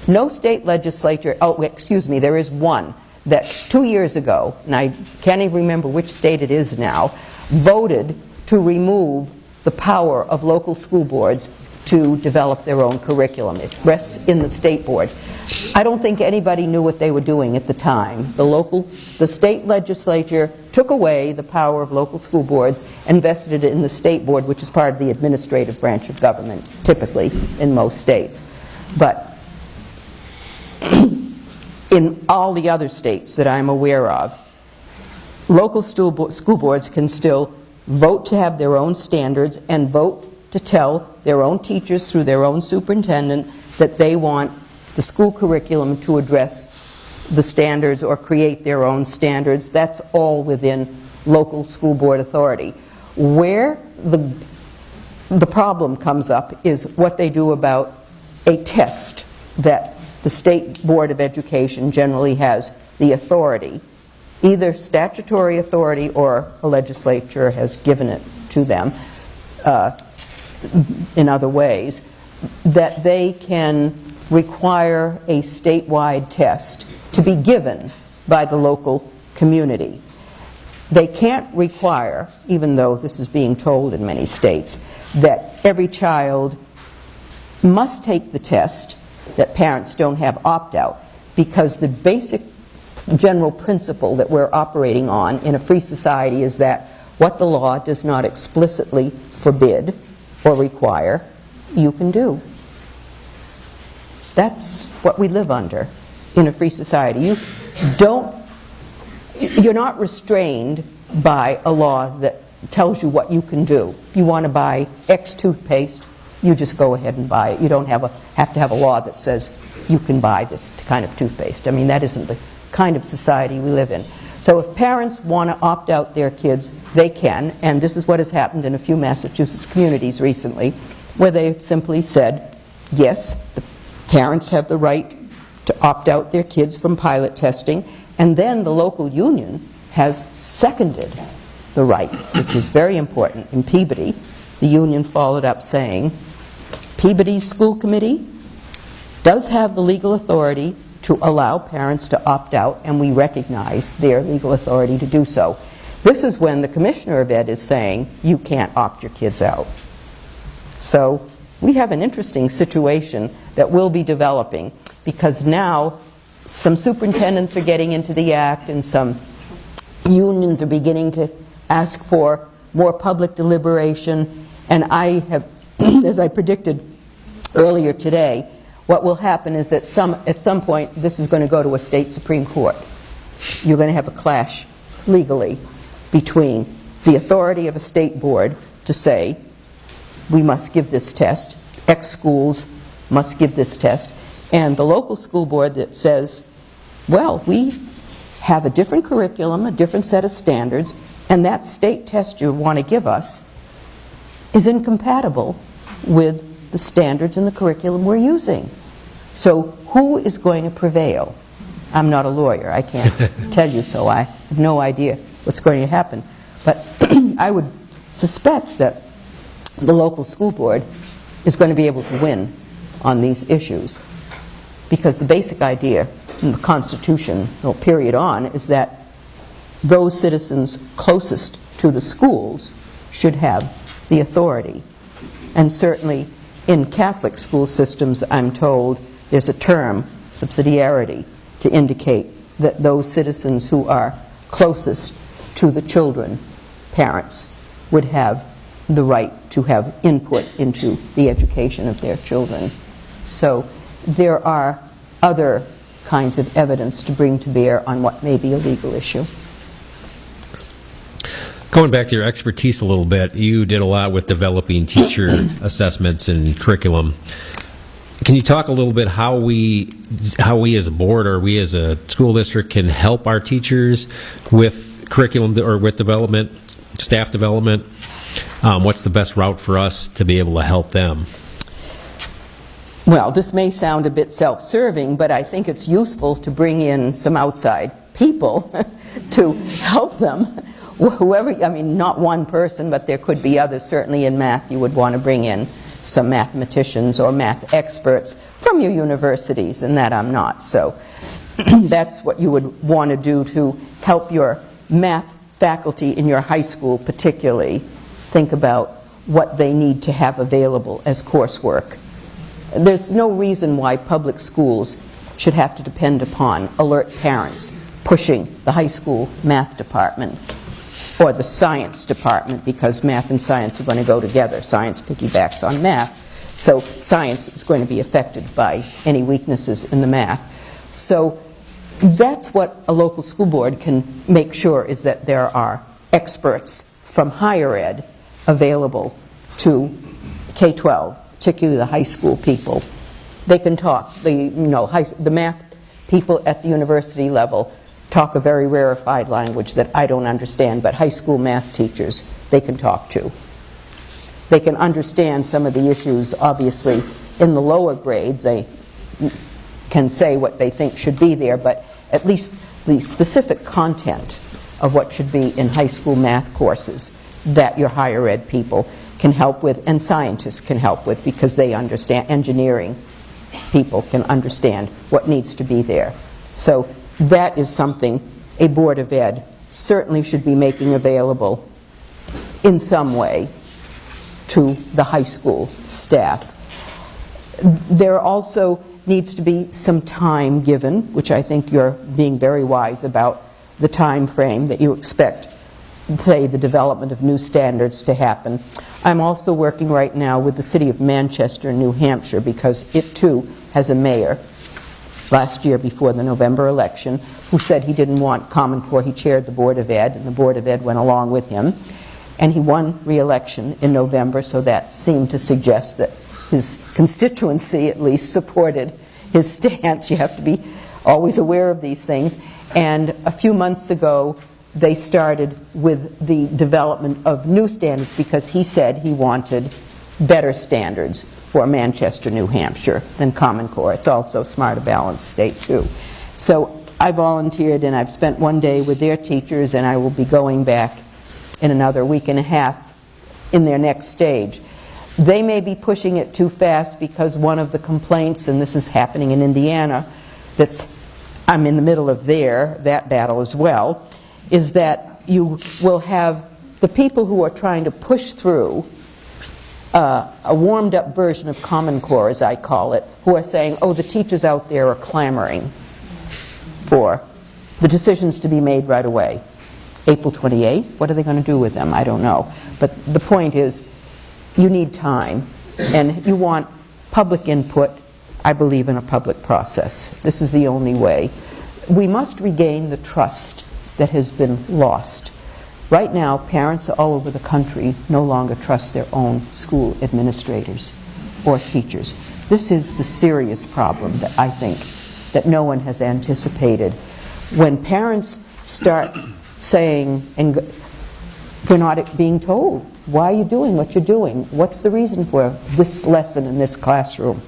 No state legislature, there is one that 2 years ago, and I can't even remember which state it is now, voted to remove the power of local school boards to develop their own curriculum. It rests in the state board. I don't think anybody knew what they were doing at the time. The state legislature took away the power of local school boards and vested it in the state board, which is part of the administrative branch of government, typically in most states. But in all the other states that I'm aware of, local school boards can still vote to have their own standards and vote to tell their own teachers through their own superintendent that they want the school curriculum to address the standards or create their own standards. That's all within local school board authority. Where the problem comes up is what they do about a test that the State Board of Education generally has the authority, either statutory authority or a legislature has given it to them in other ways, that they can require a statewide test to be given by the local community. They can't require, even though this is being told in many states, that every child must take the test, that parents don't have opt-out, because the basic general principle that we're operating on in a free society is that what the law does not explicitly forbid or require, you can do. That's what we live under in a free society. You're not restrained by a law that tells you what you can do. You want to buy X toothpaste, you just go ahead and buy it. You don't have to have a law that says you can buy this kind of toothpaste. I mean, that isn't the kind of society we live in. So if parents want to opt out their kids, they can, and this is what has happened in a few Massachusetts communities recently, where they've simply said, yes, the parents have the right to opt out their kids from pilot testing, and then the local union has seconded the right, which is very important. In Peabody, the union followed up saying, Peabody's school committee does have the legal authority to allow parents to opt out, and we recognize their legal authority to do so. This is when the Commissioner of Ed is saying, you can't opt your kids out. So we have an interesting situation that will be developing, because now some superintendents are getting into the act and some unions are beginning to ask for more public deliberation, and I have, as I predicted earlier today, what will happen is that at some point this is going to go to a state Supreme Court. You're going to have a clash legally between the authority of a state board to say we must give this test, X schools must give this test, and the local school board that says, well, we have a different curriculum, a different set of standards, and that state test you want to give us is incompatible with the standards and the curriculum we're using. So who is going to prevail? I'm not a lawyer. I can't tell you, so I have no idea what's going to happen. But I would suspect that the local school board is going to be able to win on these issues, because the basic idea in the Constitution, period on, is that those citizens closest to the schools should have the authority. And certainly in Catholic school systems, I'm told, there's a term, subsidiarity, to indicate that those citizens who are closest to the children, parents, would have the right to have input into the education of their children. So there are other kinds of evidence to bring to bear on what may be a legal issue. Going back to your expertise a little bit, you did a lot with developing teacher assessments and curriculum. Can you talk a little bit how we as a board or we as a school district can help our teachers with curriculum or with development, staff development? What's the best route for us to be able to help them? Well, this may sound a bit self-serving, but I think it's useful to bring in some outside people to help them. Whoever, I mean, not one person, but there could be others. Certainly in math, you would want to bring in some mathematicians or math experts from your universities, and that I'm not. So that's what you would want to do to help your math faculty in your high school particularly think about what they need to have available as coursework. There's no reason why public schools should have to depend upon alert parents pushing the high school math department or the science department, because math and science are going to go together. Science piggybacks on math, so science is going to be affected by any weaknesses in the math. So that's what a local school board can make sure, is that there are experts from higher ed available to K-12, particularly the high school people. They can talk. The math people at the university level talk a very rarefied language that I don't understand, but high school math teachers they can talk to. They can understand some of the issues, obviously, in the lower grades. They can say what they think should be there, but at least the specific content of what should be in high school math courses that your higher ed people can help with, and scientists can help with, because they understand. Engineering people can understand what needs to be there. So that is something a Board of Ed certainly should be making available in some way to the high school staff. There also needs to be some time given, which I think you're being very wise about the time frame that you expect, say, the development of new standards to happen. I'm also working right now with the City of Manchester, New Hampshire, because it too has a mayor last year before the November election who said he didn't want Common Core. He chaired the Board of Ed, and the Board of Ed went along with him. And he won re-election in November, so that seemed to suggest that his constituency at least supported his stance. You have to be always aware of these things. And a few months ago, they started with the development of new standards because he said he wanted better standards for Manchester, New Hampshire than Common Core. It's also smart, a balanced state, too. So I volunteered, and I've spent one day with their teachers, and I will be going back in another week and a half in their next stage. They may be pushing it too fast because one of the complaints, and this is happening in Indiana, I'm in the middle of that battle as well, is that you will have the people who are trying to push through a warmed-up version of Common Core, as I call it, who are saying, oh, the teachers out there are clamoring for the decisions to be made right away. April 28th, what are they going to do with them? I don't know. But the point is, you need time, and you want public input. I believe in a public process. This is the only way. We must regain the trust that has been lost. Right now, parents all over the country no longer trust their own school administrators or teachers. This is the serious problem that I think that no one has anticipated. When parents start saying, and we're not being told, why are you doing what you're doing? What's the reason for this lesson in this classroom?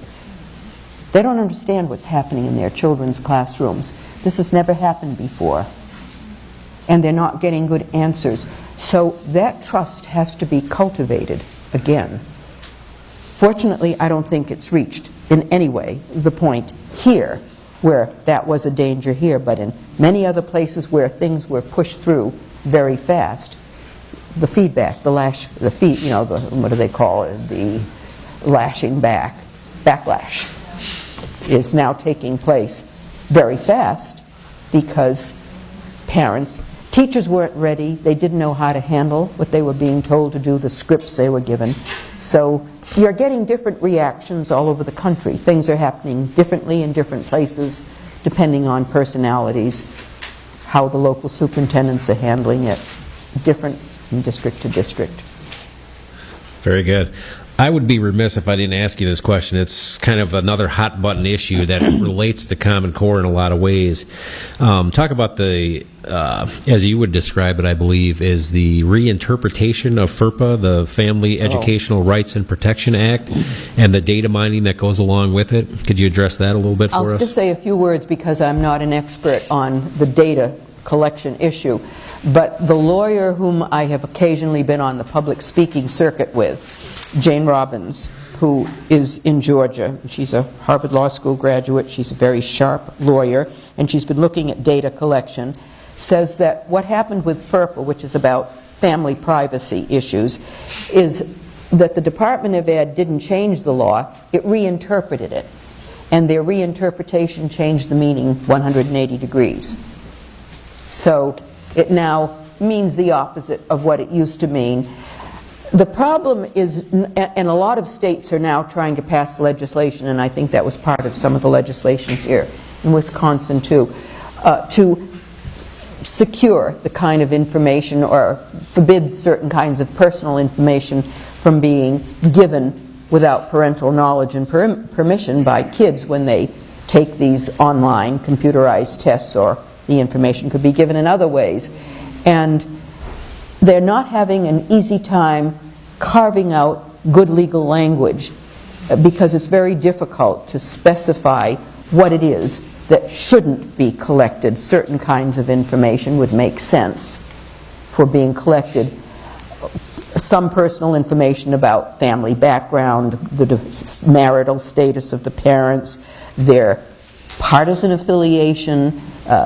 They don't understand what's happening in their children's classrooms. This has never happened before. And they're not getting good answers. So that trust has to be cultivated again. Fortunately, I don't think it's reached in any way the point here where that was a danger here, but in many other places where things were pushed through very fast, the feedback, what do they call it? The lashing back, backlash is now taking place very fast because teachers weren't ready. They didn't know how to handle what they were being told to do, the scripts they were given. So you're getting different reactions all over the country. Things are happening differently in different places, depending on personalities, how the local superintendents are handling it, different from district to district. Very good. I would be remiss if I didn't ask you this question. It's kind of another hot button issue that relates to Common Core in a lot of ways. Talk about as you would describe it, I believe, is the reinterpretation of FERPA, the Family Educational Rights and Protection Act, and the data mining that goes along with it. Could you address that a little bit for us? I'll just say a few words because I'm not an expert on the data collection issue. But the lawyer whom I have occasionally been on the public speaking circuit with, Jane Robbins, who is in Georgia. She's a Harvard Law School graduate. She's a very sharp lawyer, and she's been looking at data collection, says that what happened with FERPA, which is about family privacy issues, is that the Department of Ed didn't change the law, it reinterpreted it. And their reinterpretation changed the meaning 180 degrees. So it now means the opposite of what it used to mean. The problem is, and a lot of states are now trying to pass legislation, and I think that was part of some of the legislation here in Wisconsin too, to secure the kind of information or forbid certain kinds of personal information from being given without parental knowledge and permission by kids when they take these online computerized tests, or the information could be given in other ways. And they're not having an easy time carving out good legal language because it's very difficult to specify what it is that shouldn't be collected. Certain kinds of information would make sense for being collected. Some personal information about family background, the marital status of the parents, their partisan affiliation,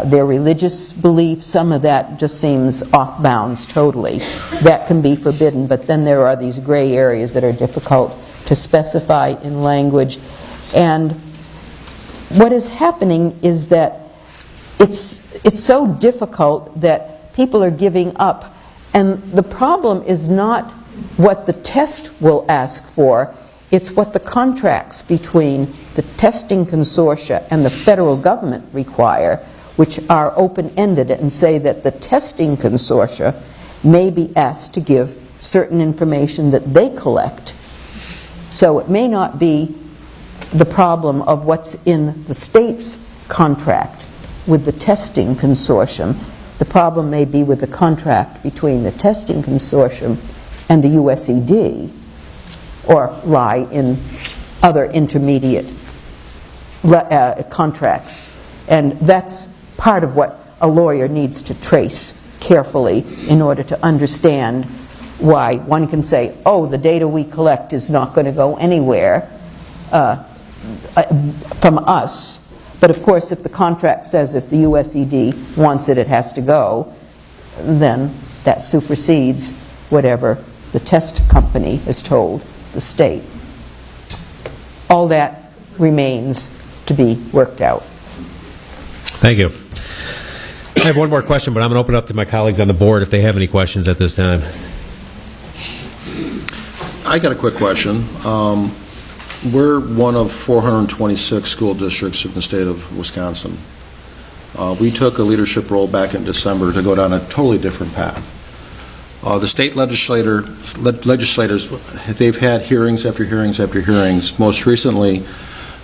their religious beliefs, some of that just seems off bounds totally. That can be forbidden, but then there are these gray areas that are difficult to specify in language. And what is happening is that it's so difficult that people are giving up. And the problem is not what the test will ask for, it's what the contracts between the testing consortia and the federal government require, which are open-ended and say that the testing consortia may be asked to give certain information that they collect. So it may not be the problem of what's in the state's contract with the testing consortium. The problem may be with the contract between the testing consortium and the USED, or lie in other intermediate contracts. And that's part of what a lawyer needs to trace carefully in order to understand why one can say, oh, the data we collect is not going to go anywhere from us. But of course, if the contract says if the USED wants it, it has to go, then that supersedes whatever the test company has told the state. All that remains to be worked out. Thank you. I have one more question, but I'm going to open it up to my colleagues on the board if they have any questions at this time. I got a quick question. We're one of 426 school districts in the state of Wisconsin. We took a leadership role back in December to go down a totally different path. The state legislators, they've had hearings after hearings after hearings. Most recently,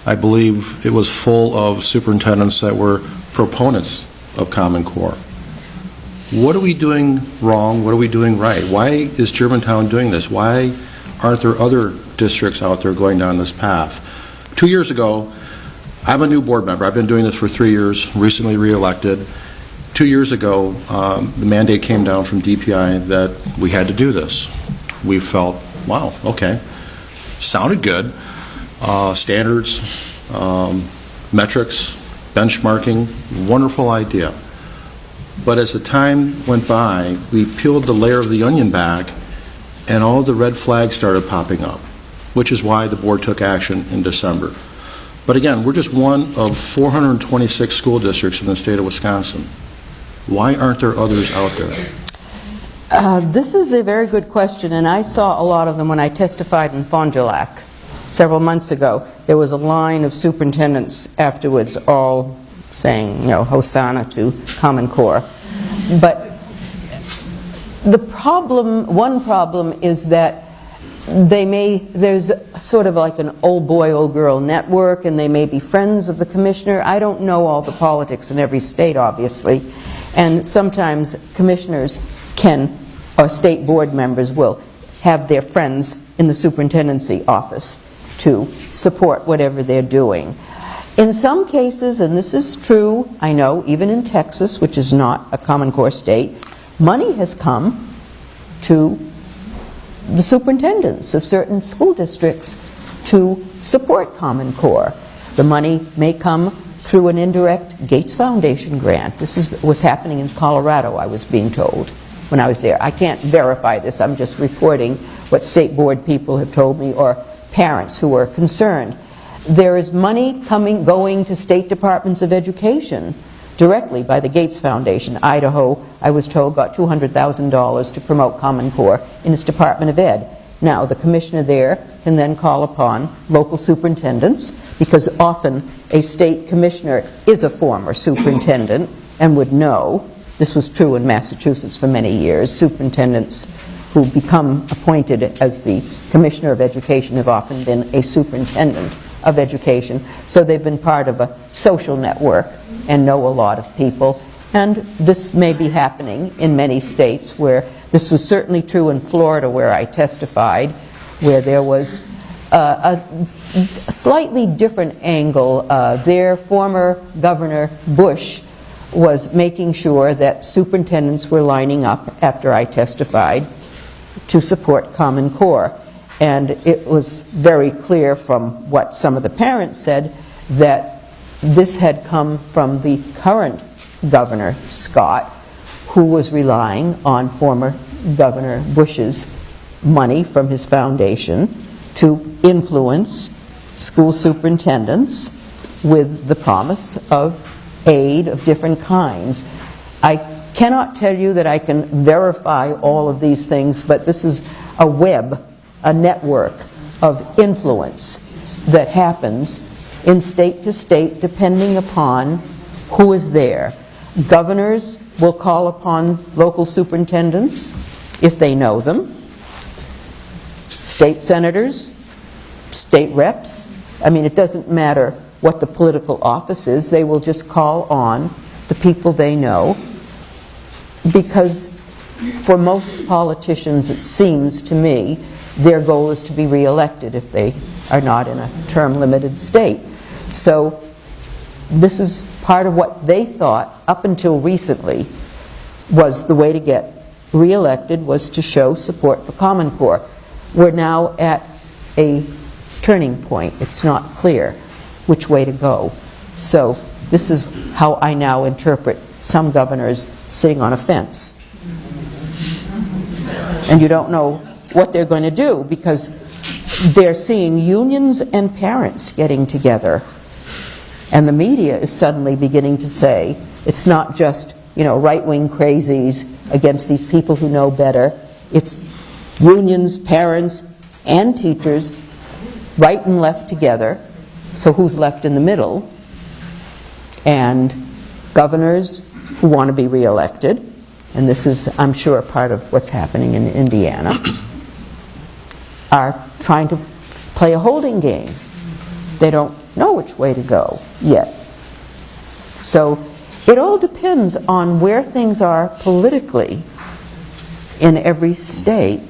I believe it was full of superintendents that were proponents of Common Core. What are we doing wrong? What are we doing right? Why is Germantown doing this? Why aren't there other districts out there going down this path? 2 years ago, I'm a new board member. I've been doing this for 3 years, recently reelected. 2 years ago, the mandate came down from DPI that we had to do this. We felt, wow, okay, sounded good. Standards, metrics, benchmarking, wonderful idea. But as the time went by, we peeled the layer of the onion back, and all the red flags started popping up, which is why the board took action in December. But again, we're just one of 426 school districts in the state of Wisconsin. Why aren't there others out there? This is a very good question, and I saw a lot of them when I testified in Fond du Lac several months ago. There was a line of superintendents afterwards all saying, you know, Hosanna to Common Core. But the problem, one problem is that there's sort of like an old boy, old girl network, and they may be friends of the commissioner. I don't know all the politics in every state, obviously. And sometimes commissioners can, or state board members will, have their friends in the superintendency office to support whatever they're doing. In some cases, and this is true, I know, even in Texas, which is not a Common Core state, money has come to the superintendents of certain school districts to support Common Core. The money may come through an indirect Gates Foundation grant. This is what's happening in Colorado, I was being told when I was there. I can't verify this, I'm just reporting what state board people have told me, or parents who are concerned. There is money going to state departments of education directly by the Gates Foundation. Idaho, I was told, got $200,000 to promote Common Core in its Department of Ed. Now, the commissioner there can then call upon local superintendents, because often a state commissioner is a former superintendent and would know. This was true in Massachusetts for many years. Superintendents who become appointed as the commissioner of education have often been a superintendent of education. So they've been part of a social network and know a lot of people. And this may be happening in many states, where this was certainly true in Florida, where I testified, where there was a slightly different angle. Their former Governor Bush was making sure that superintendents were lining up, after I testified, to support Common Core. And it was very clear from what some of the parents said that this had come from the current Governor Scott, who was relying on former Governor Bush's money from his foundation to influence school superintendents with the promise of aid of different kinds. I cannot tell you that I can verify all of these things, but this is a web, a network of influence that happens in state to state depending upon who is there. Governors will call upon local superintendents if they know them. State senators, state reps, I mean, it doesn't matter what the political office is, they will just call on the people they know, because for most politicians, it seems to me, their goal is to be reelected if they are not in a term-limited state. So this is part of what they thought, up until recently, was the way to get reelected, was to show support for Common Core. We're now at a turning point. It's not clear which way to go. So this is how I now interpret some governors sitting on a fence. And you don't know what they're going to do, because they're seeing unions and parents getting together. And the media is suddenly beginning to say it's not just, right-wing crazies against these people who know better. It's unions, parents, and teachers, right and left together. So who's left in the middle? And governors who want to be reelected, and this is, I'm sure, part of what's happening in Indiana, are trying to play a holding game. They don't know which way to go yet. So it all depends on where things are politically in every state.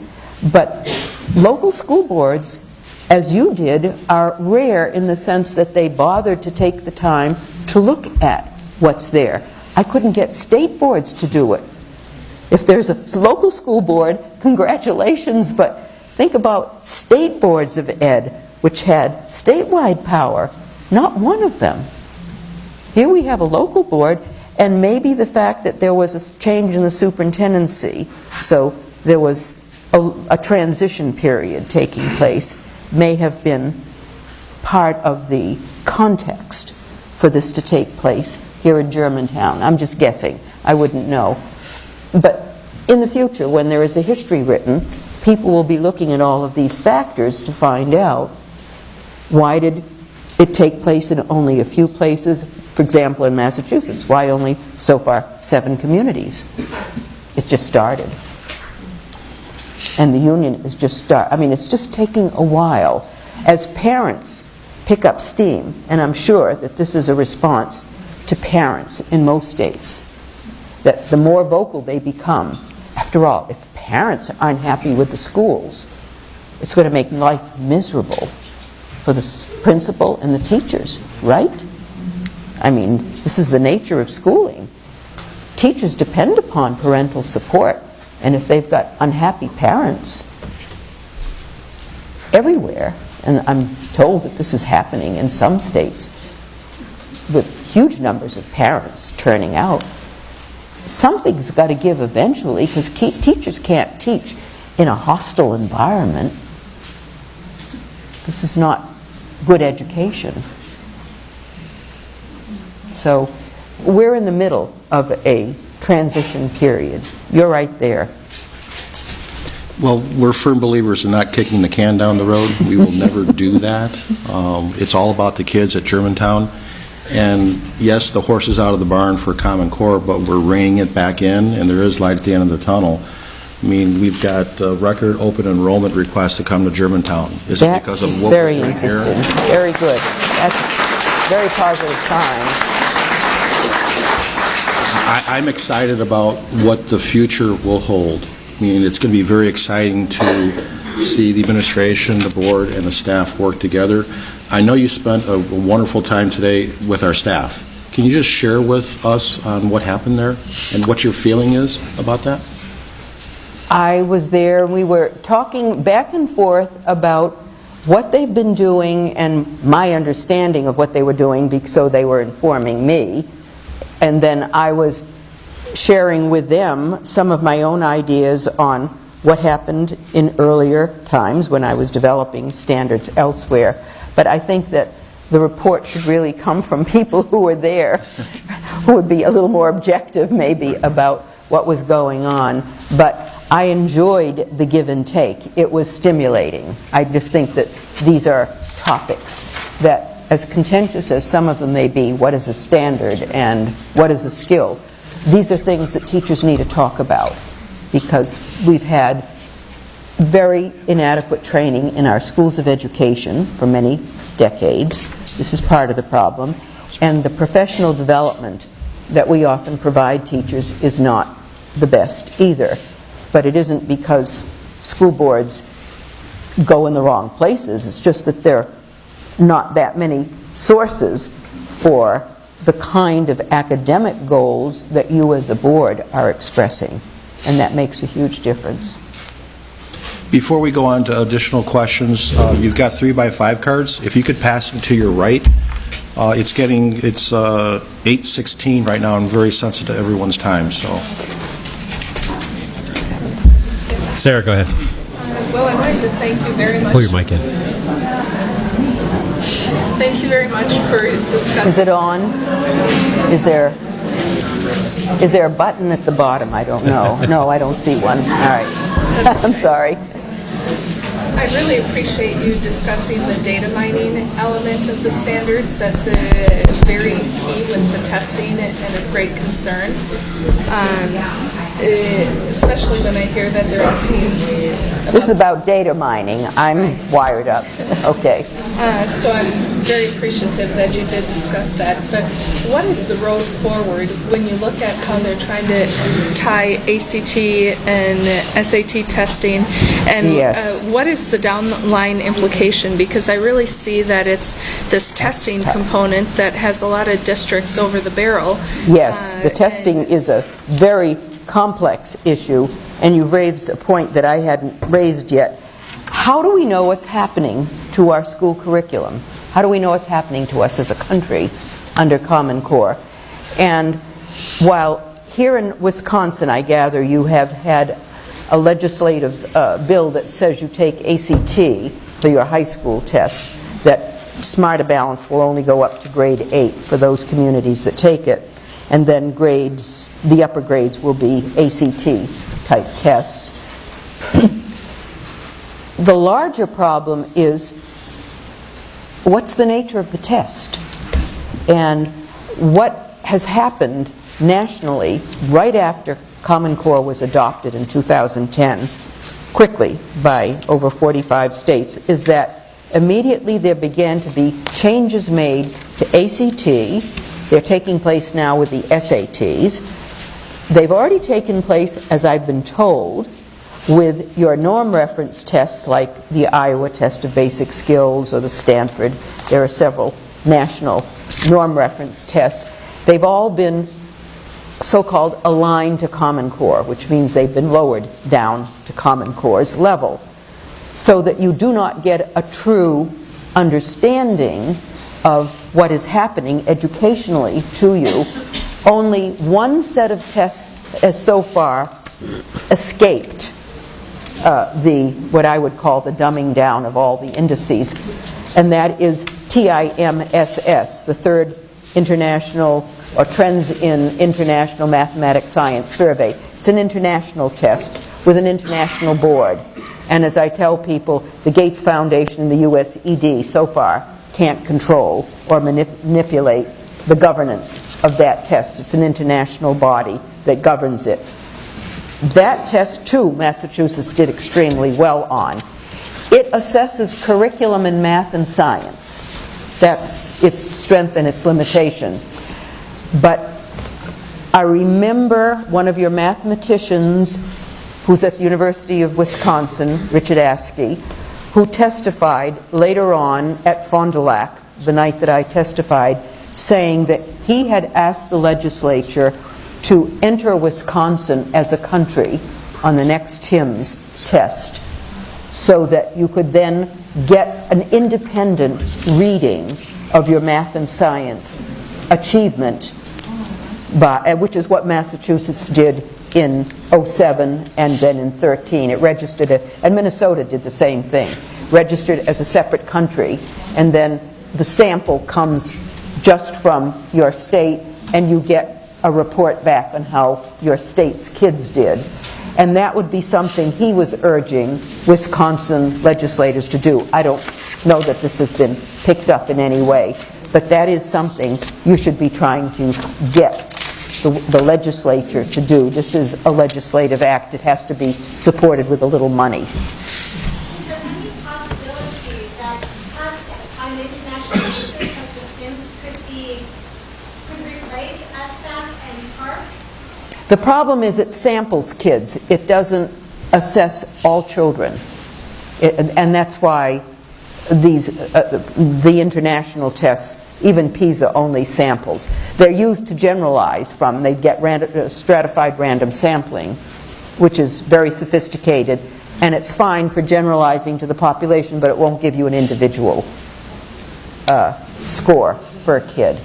But local school boards, as you did, are rare in the sense that they bothered to take the time to look at what's there. I couldn't get state boards to do it. If there's a local school board, congratulations, but think about state boards of ed, which had statewide power. Not one of them. Here we have a local board, and maybe the fact that there was a change in the superintendency, so there was a transition period taking place, may have been part of the context for this to take place here in Germantown. I'm just guessing. I wouldn't know. But in the future, when there is a history written, people will be looking at all of these factors to find out, why did it take place in only a few places? For example, in Massachusetts, why only, so far, 7 communities? It just started. And the union is just it's just taking a while. As parents pick up steam, and I'm sure that this is a response to parents in most states, that the more vocal they become. After all, if parents aren't happy with the schools, it's going to make life miserable for the principal and the teachers, right? I mean, this is the nature of schooling. Teachers depend upon parental support, and if they've got unhappy parents everywhere, and I'm told that this is happening in some states with huge numbers of parents turning out, something's got to give eventually, because teachers can't teach in a hostile environment. This is not good education. So we're in the middle of a transition period. You're right there. Well, we're firm believers in not kicking the can down the road. We will never do that. It's all about the kids at Germantown. And yes, the horse is out of the barn for Common Core, but we're reining it back in, and there is light at the end of the tunnel. I mean, we've got record open enrollment requests to come to Germantown. Is it because of what we're doing here? Very interesting. Very good. That's a very positive sign. I'm excited about what the future will hold. I mean, it's going to be very exciting to see the administration, the board, and the staff work together. I know you spent a wonderful time today with our staff. Can you just share with us on what happened there and what your feeling is about that? I was there, and we were talking back and forth about what they've been doing and my understanding of what they were doing, so they were informing me. And then I was sharing with them some of my own ideas on what happened in earlier times when I was developing standards elsewhere. But I think that the report should really come from people who were there, who would be a little more objective maybe about what was going on. But I enjoyed the give and take. It was stimulating. I just think that these are topics that, as contentious as some of them may be, what is a standard and what is a skill, these are things that teachers need to talk about, because we've had very inadequate training in our schools of education for many decades. This is part of the problem. And the professional development that we often provide teachers is not the best either. But it isn't because school boards go in the wrong places. It's just that there are not that many sources for the kind of academic goals that you as a board are expressing. And that makes a huge difference. Before we go on to additional questions, you've got 3x5 cards. If you could pass them to your right. It's 8:16 right now. I'm very sensitive to everyone's time, so. Sarah, go ahead. Well, I'd like to thank you very much. Pull your mic in. Thank you very much for discussing. Is it on? Is there a button at the bottom? I don't know. No, I don't see one. All right. I'm sorry. I really appreciate you discussing the data mining element of the standards. That's very key with the testing and a great concern. Especially when I hear that they're asking. This is about data mining. I'm wired up. Okay. So I'm very appreciative that you did discuss that. But what is the road forward when you look at how they're trying to tie ACT and SAT testing? And yes. What is the downline implication? Because I really see that it's this testing component that has a lot of districts over the barrel. Yes, the testing is a very complex issue, and you raised a point that I hadn't raised yet. How do we know what's happening to our school curriculum? How do we know what's happening to us as a country under Common Core? And while here in Wisconsin, I gather you have had a legislative bill that says you take ACT for your high school test, that Smarter Balance will only go up to grade 8 for those communities that take it. And then grades, the upper grades will be ACT type tests. The larger problem is, what's the nature of the test? And what has happened nationally right after Common Core was adopted in 2010, quickly by over 45 states, is that immediately there began to be changes made to ACT. They're taking place now with the SATs. They've already taken place, as I've been told, with your norm reference tests like the Iowa Test of Basic Skills or the Stanford. There are several national norm reference tests. They've all been so-called aligned to Common Core, which means they've been lowered down to Common Core's level, so that you do not get a true understanding of what is happening educationally to you. Only one set of tests has so far escaped what I would call the dumbing down of all the indices, and that is TIMSS, the third international, or Trends in International Mathematics Science Survey. It's an international test with an international board. And as I tell people, the Gates Foundation and the USED so far can't control or manipulate the governance of that test. It's an international body that governs it. That test, too, Massachusetts did extremely well on. It assesses curriculum in math and science. That's its strength and its limitation. But I remember one of your mathematicians who's at the University of Wisconsin, Richard Askey, who testified later on at Fond du Lac, the night that I testified, saying that he had asked the legislature to enter Wisconsin as a country on the next TIMSS test, so that you could then get an independent reading of your math and science achievement, which is what Massachusetts did in 07 and then in 13. It registered, and Minnesota did the same thing, registered as a separate country, and then the sample comes just from your state, and you get a report back on how your state's kids did. And that would be something he was urging Wisconsin legislators to do. I don't know that this has been picked up in any way, but that is something you should be trying to get the legislature to do. This is a legislative act. It has to be supported with a little money. Is there any possibility that tests on an international The problem is it samples kids. It doesn't assess all children. And that's why the international tests, even PISA, only samples. They're used to generalize from. They get stratified random sampling, which is very sophisticated, and it's fine for generalizing to the population, but it won't give you an individual score for a kid.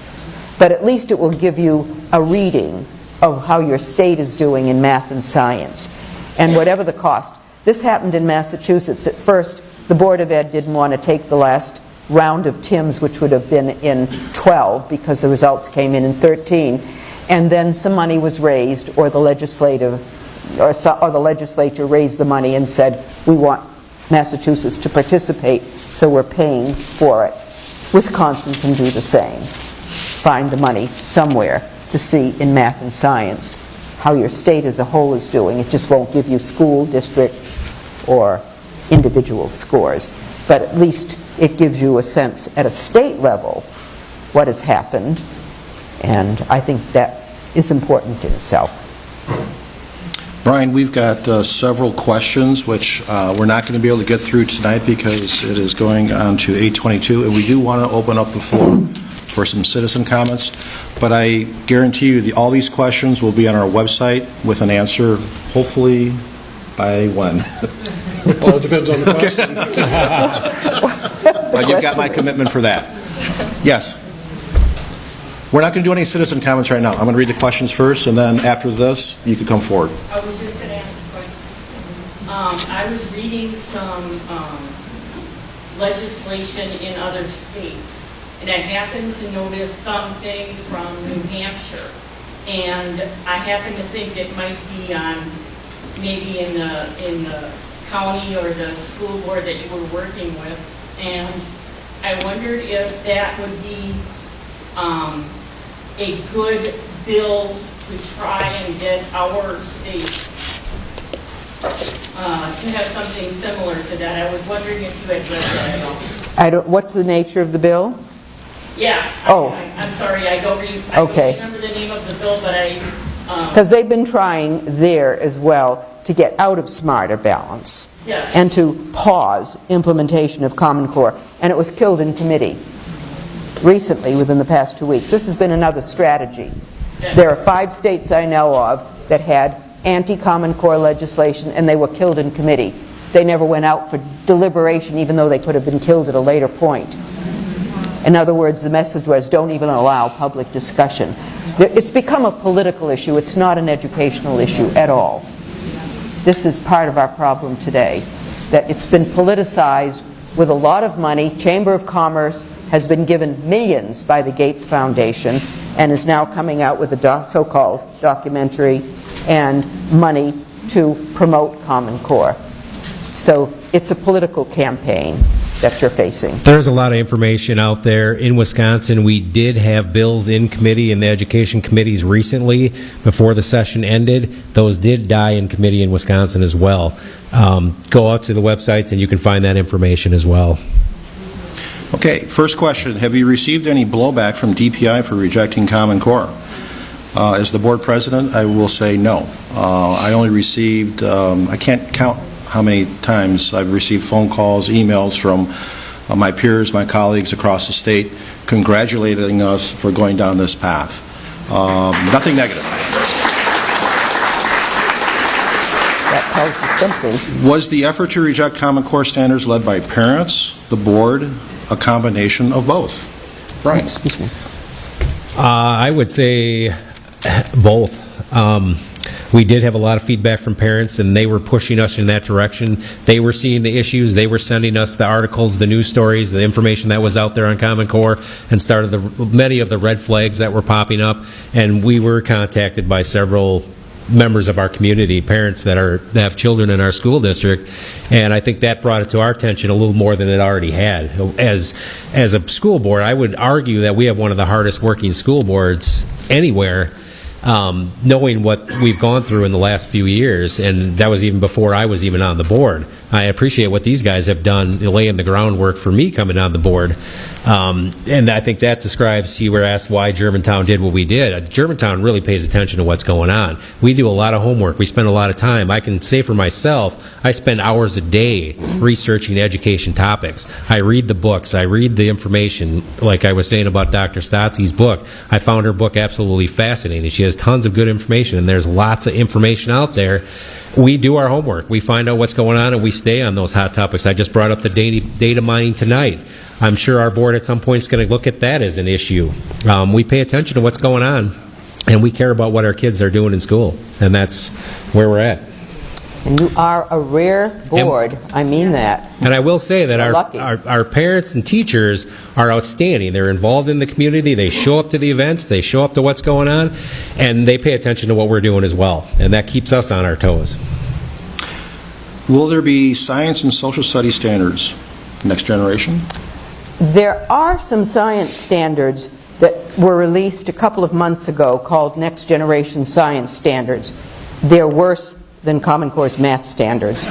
But at least it will give you a reading of how your state is doing in math and science. And whatever the cost. This happened in Massachusetts. At first, the Board of Ed didn't want to take the last round of TIMS, which would have been in 12, because the results came in 13. And then some money was raised, or the legislature raised the money and said, we want Massachusetts to participate, so we're paying for it. Wisconsin can do the same. Find the money somewhere to see in math and science how your state as a whole is doing. It just won't give you school districts or individual scores. But at least it gives you a sense at a state level what has happened, and I think that is important in itself. Brian, we've got several questions which we're not going to be able to get through tonight because it is going on to 8:22, and we do want to open up the floor for some citizen comments. But I guarantee you all these questions will be on our website with an answer, hopefully, by when? Well, it depends on the question. But you've got my commitment for that. Yes. We're not going to do any citizen comments right now. I'm going to read the questions first, and then after this, you can come forward. I was just going to ask a question. I was reading some legislation in other states, and I happened to notice something from New Hampshire, and I happen to think it might be on maybe in the county or the school board that you were working with, and I wondered if that would be a good bill to try and get our state to have something similar to that. I was wondering if you had read that at all. What's the nature of the bill? Yeah. Oh. I'm sorry, I don't Okay. remember the name of the bill, but Because they've been trying there as well to get out of Smarter Balance. Yes. And to pause implementation of Common Core. And it was killed in committee recently, within the past 2 weeks. This has been another strategy. There are 5 states I know of that had anti-Common Core legislation, and they were killed in committee. They never went out for deliberation, even though they could have been killed at a later point. In other words, the message was, don't even allow public discussion. It's become a political issue. It's not an educational issue at all. This is part of our problem today, that it's been politicized with a lot of money. Chamber of Commerce has been given millions by the Gates Foundation and is now coming out with a so-called documentary and money to promote Common Core. So it's a political campaign that you're facing. There's a lot of information out there. In Wisconsin, we did have bills in committee in the education committees recently before the session ended. Those did die in committee in Wisconsin as well. Go out to the websites and you can find that information as well. Okay, first question. Have you received any blowback from DPI for rejecting Common Core? As the board president, I will say no. I only received, I can't count how many times I've received phone calls, emails from my peers, my colleagues across the state, congratulating us for going down this path. Nothing negative. That tells you something. Was the effort to reject Common Core standards led by parents, the board, a combination of both? Brian. Excuse me. I would say both. We did have a lot of feedback from parents, and they were pushing us in that direction. They were seeing the issues. They were sending us the articles, the news stories, the information that was out there on Common Core, and started many of the red flags that were popping up. And we were contacted by several members of our community, parents that have children in our school district, and I think that brought it to our attention a little more than it already had. As a school board, I would argue that we have one of the hardest working school boards anywhere, knowing what we've gone through in the last few years, and that was even before I was even on the board, I appreciate what these guys have done, laying the groundwork for me coming on the board. And I think that describes, you were asked why Germantown did what we did. Germantown really pays attention to what's going on. We do a lot of homework. We spend a lot of time. I can say for myself, I spend hours a day researching education topics. I read the books. I read the information. Like I was saying about Dr. Stotzky's book, I found her book absolutely fascinating. She has tons of good information, and there's lots of information out there. We do our homework. We find out what's going on, and we stay on those hot topics. I just brought up the data mining tonight. I'm sure our board at some point is going to look at that as an issue. We pay attention to what's going on, and we care about what our kids are doing in school, and that's where we're at. And you are a rare board. I mean that. And I will say that You're lucky. our parents and teachers are outstanding. They're involved in the community. They show up to the events. They show up to what's going on, and they pay attention to what we're doing as well. And that keeps us on our toes. Will there be science and social studies standards next generation? There are some science standards that were released a couple of months ago called Next Generation Science Standards. They're worse than Common Core's math standards.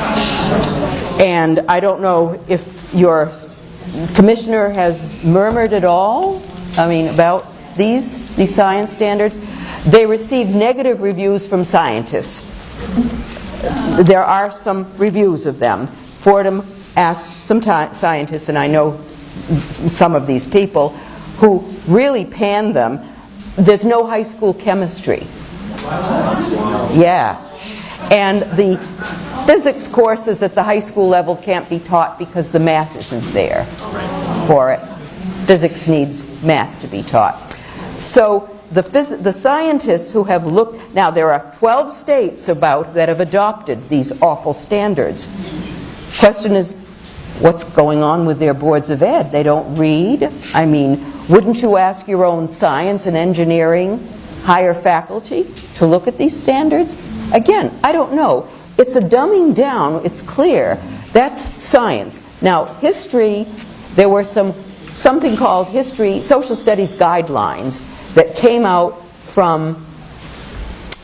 And I don't know if your commissioner has murmured at all, about these science standards. They received negative reviews from scientists. There are some reviews of them. Fordham asked some scientists, and I know some of these people, who really panned them. There's no high school chemistry. Yeah. And the physics courses at the high school level can't be taught because the math isn't there for it. Physics needs math to be taught. So the scientists who have looked, now there are 12 states that have adopted these awful standards. Question is, what's going on with their boards of ed? They don't read. Wouldn't you ask your own science and engineering higher faculty to look at these standards? Again, I don't know. It's a dumbing down. It's clear. That's science. Now, history, there were something called history, social studies guidelines that came out from,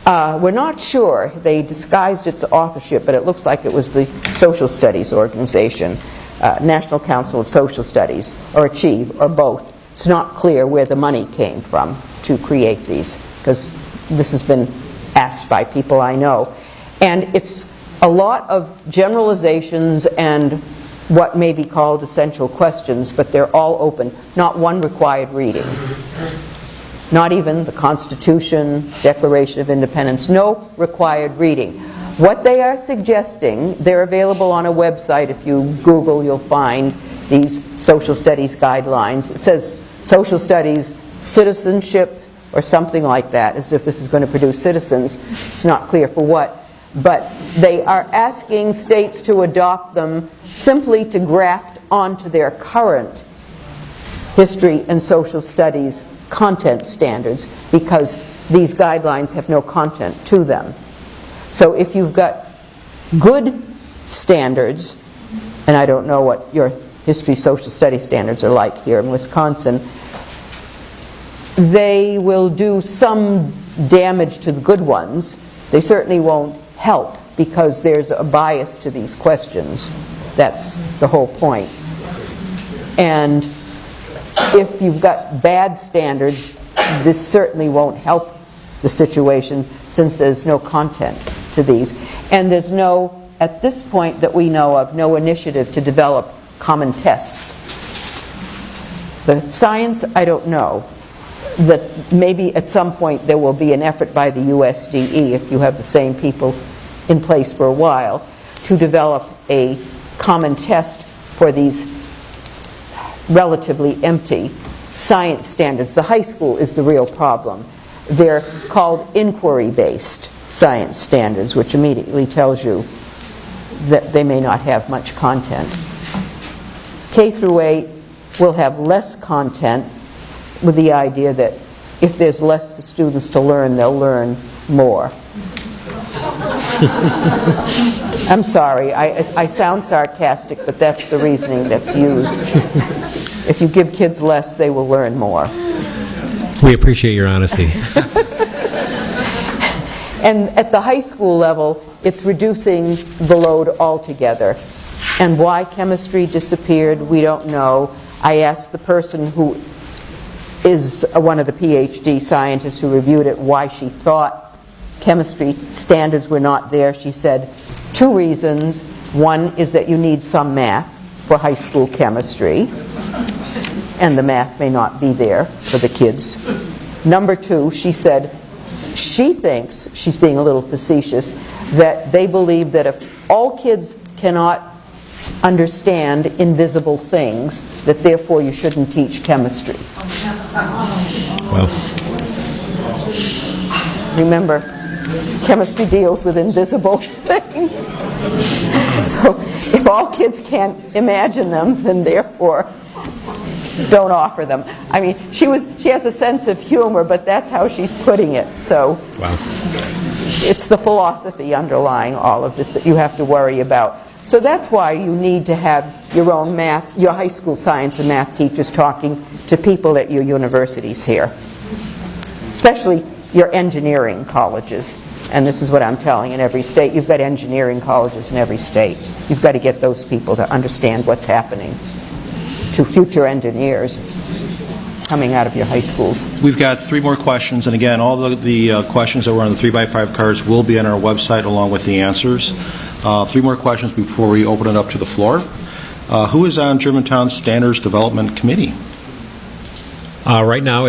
we're not sure. They disguised its authorship, but it looks like it was the Social Studies Organization, National Council of Social Studies, or ACHIEVE, or both. It's not clear where the money came from to create these, because this has been asked by people I know. And it's a lot of generalizations and what may be called essential questions, but they're all open. Not one required reading. Not even the Constitution, Declaration of Independence. No required reading. What they are suggesting, they're available on a website. If you Google, you'll find these social studies guidelines. It says social studies, citizenship, or something like that, as if this is going to produce citizens. It's not clear for what. But they are asking states to adopt them simply to graft onto their current history and social studies content standards, because these guidelines have no content to them. So if you've got good standards, and I don't know what your history social studies standards are like here in Wisconsin, they will do some damage to the good ones. They certainly won't help, because there's a bias to these questions. That's the whole point. And if you've got bad standards, this certainly won't help the situation, since there's no content to these. And there's no, at this point that we know of, no initiative to develop common tests. The science, I don't know. That maybe at some point there will be an effort by the USDE, if you have the same people in place for a while, to develop a common test for these relatively empty science standards. The high school is the real problem. They're called inquiry-based science standards, which immediately tells you that they may not have much content. K through 8 will have less content, with the idea that if there's less for students to learn, they'll learn more. I'm sorry, I sound sarcastic, but that's the reasoning that's used. If you give kids less, they will learn more. We appreciate your honesty. And at the high school level, it's reducing the load altogether. And why chemistry disappeared, we don't know. I asked the person who is one of the PhD scientists who reviewed it why she thought chemistry standards were not there. She said 2 reasons. One is that you need some math for high school chemistry, and the math may not be there for the kids. Number 2, she said, she thinks, she's being a little facetious, that they believe that if all kids cannot understand invisible things, that therefore you shouldn't teach chemistry. Well, Remember, chemistry deals with invisible things. So if all kids can't imagine them, then therefore don't offer them. I mean, she has a sense of humor, but that's how she's putting it. So wow. it's the philosophy underlying all of this that you have to worry about. So that's why you need to have your own math, your high school science and math teachers talking to people at your universities here, especially your engineering colleges. And this is what I'm telling in every state. You've got engineering colleges in every state. You've got to get those people to understand what's happening to future engineers coming out of your high schools. We've got 3 more questions, and again, all the questions that were on the 3x5 cards will be on our website along with the answers. 3 more questions before we open it up to the floor. Who is on Germantown Standards Development Committee? Right now,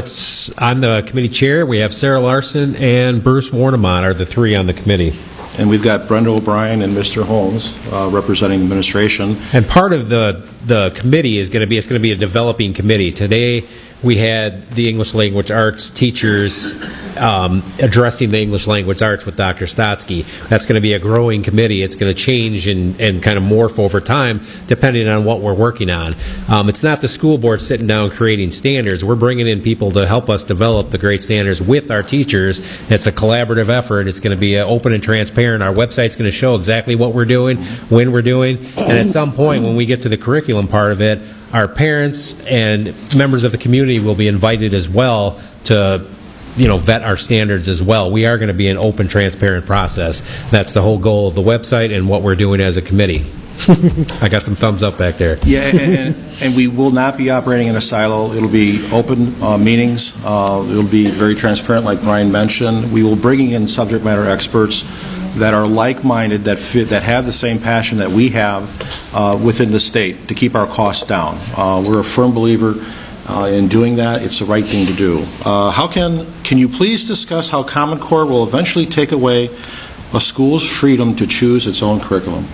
I'm the committee chair. We have Sarah Larson and Bruce Warnemont are the 3 on the committee. And we've got Brenda O'Brien and Mr. Holmes representing the administration. And part of the committee is going to be a developing committee. Today, we had the English language arts teachers addressing the English language arts with Dr. Stotzky. That's going to be a growing committee. It's going to change and kind of morph over time depending on what we're working on. It's not the school board sitting down creating standards. We're bringing in people to help us develop the great standards with our teachers. It's a collaborative effort. It's going to be open and transparent. Our website's going to show exactly what we're doing, when we're doing, and at some point when we get to the curriculum part of it, our parents and members of the community will be invited as well to vet our standards as well. We are going to be an open, transparent process. That's the whole goal of the website and what we're doing as a committee. I got some thumbs up back there. Yeah, and we will not be operating in a silo. It'll be open meetings. It'll be very transparent, like Brian mentioned. We will bring in subject matter experts that are like-minded, that have the same passion that we have within the state to keep our costs down. We're a firm believer in doing that. It's the right thing to do. Can you please discuss how Common Core will eventually take away a school's freedom to choose its own curriculum?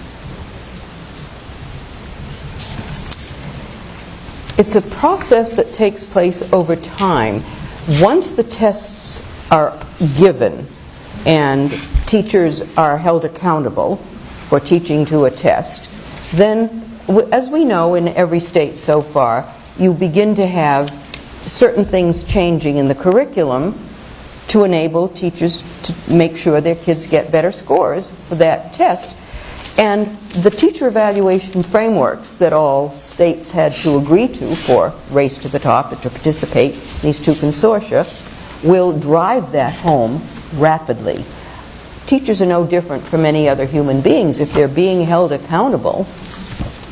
It's a process that takes place over time. Once the tests are given and teachers are held accountable for teaching to a test, then, as we know in every state so far, you begin to have certain things changing in the curriculum to enable teachers to make sure their kids get better scores for that test. And the teacher evaluation frameworks that all states had to agree to for Race to the Top and to participate in these 2 consortia will drive that home rapidly. Teachers are no different from any other human beings. If they're being held accountable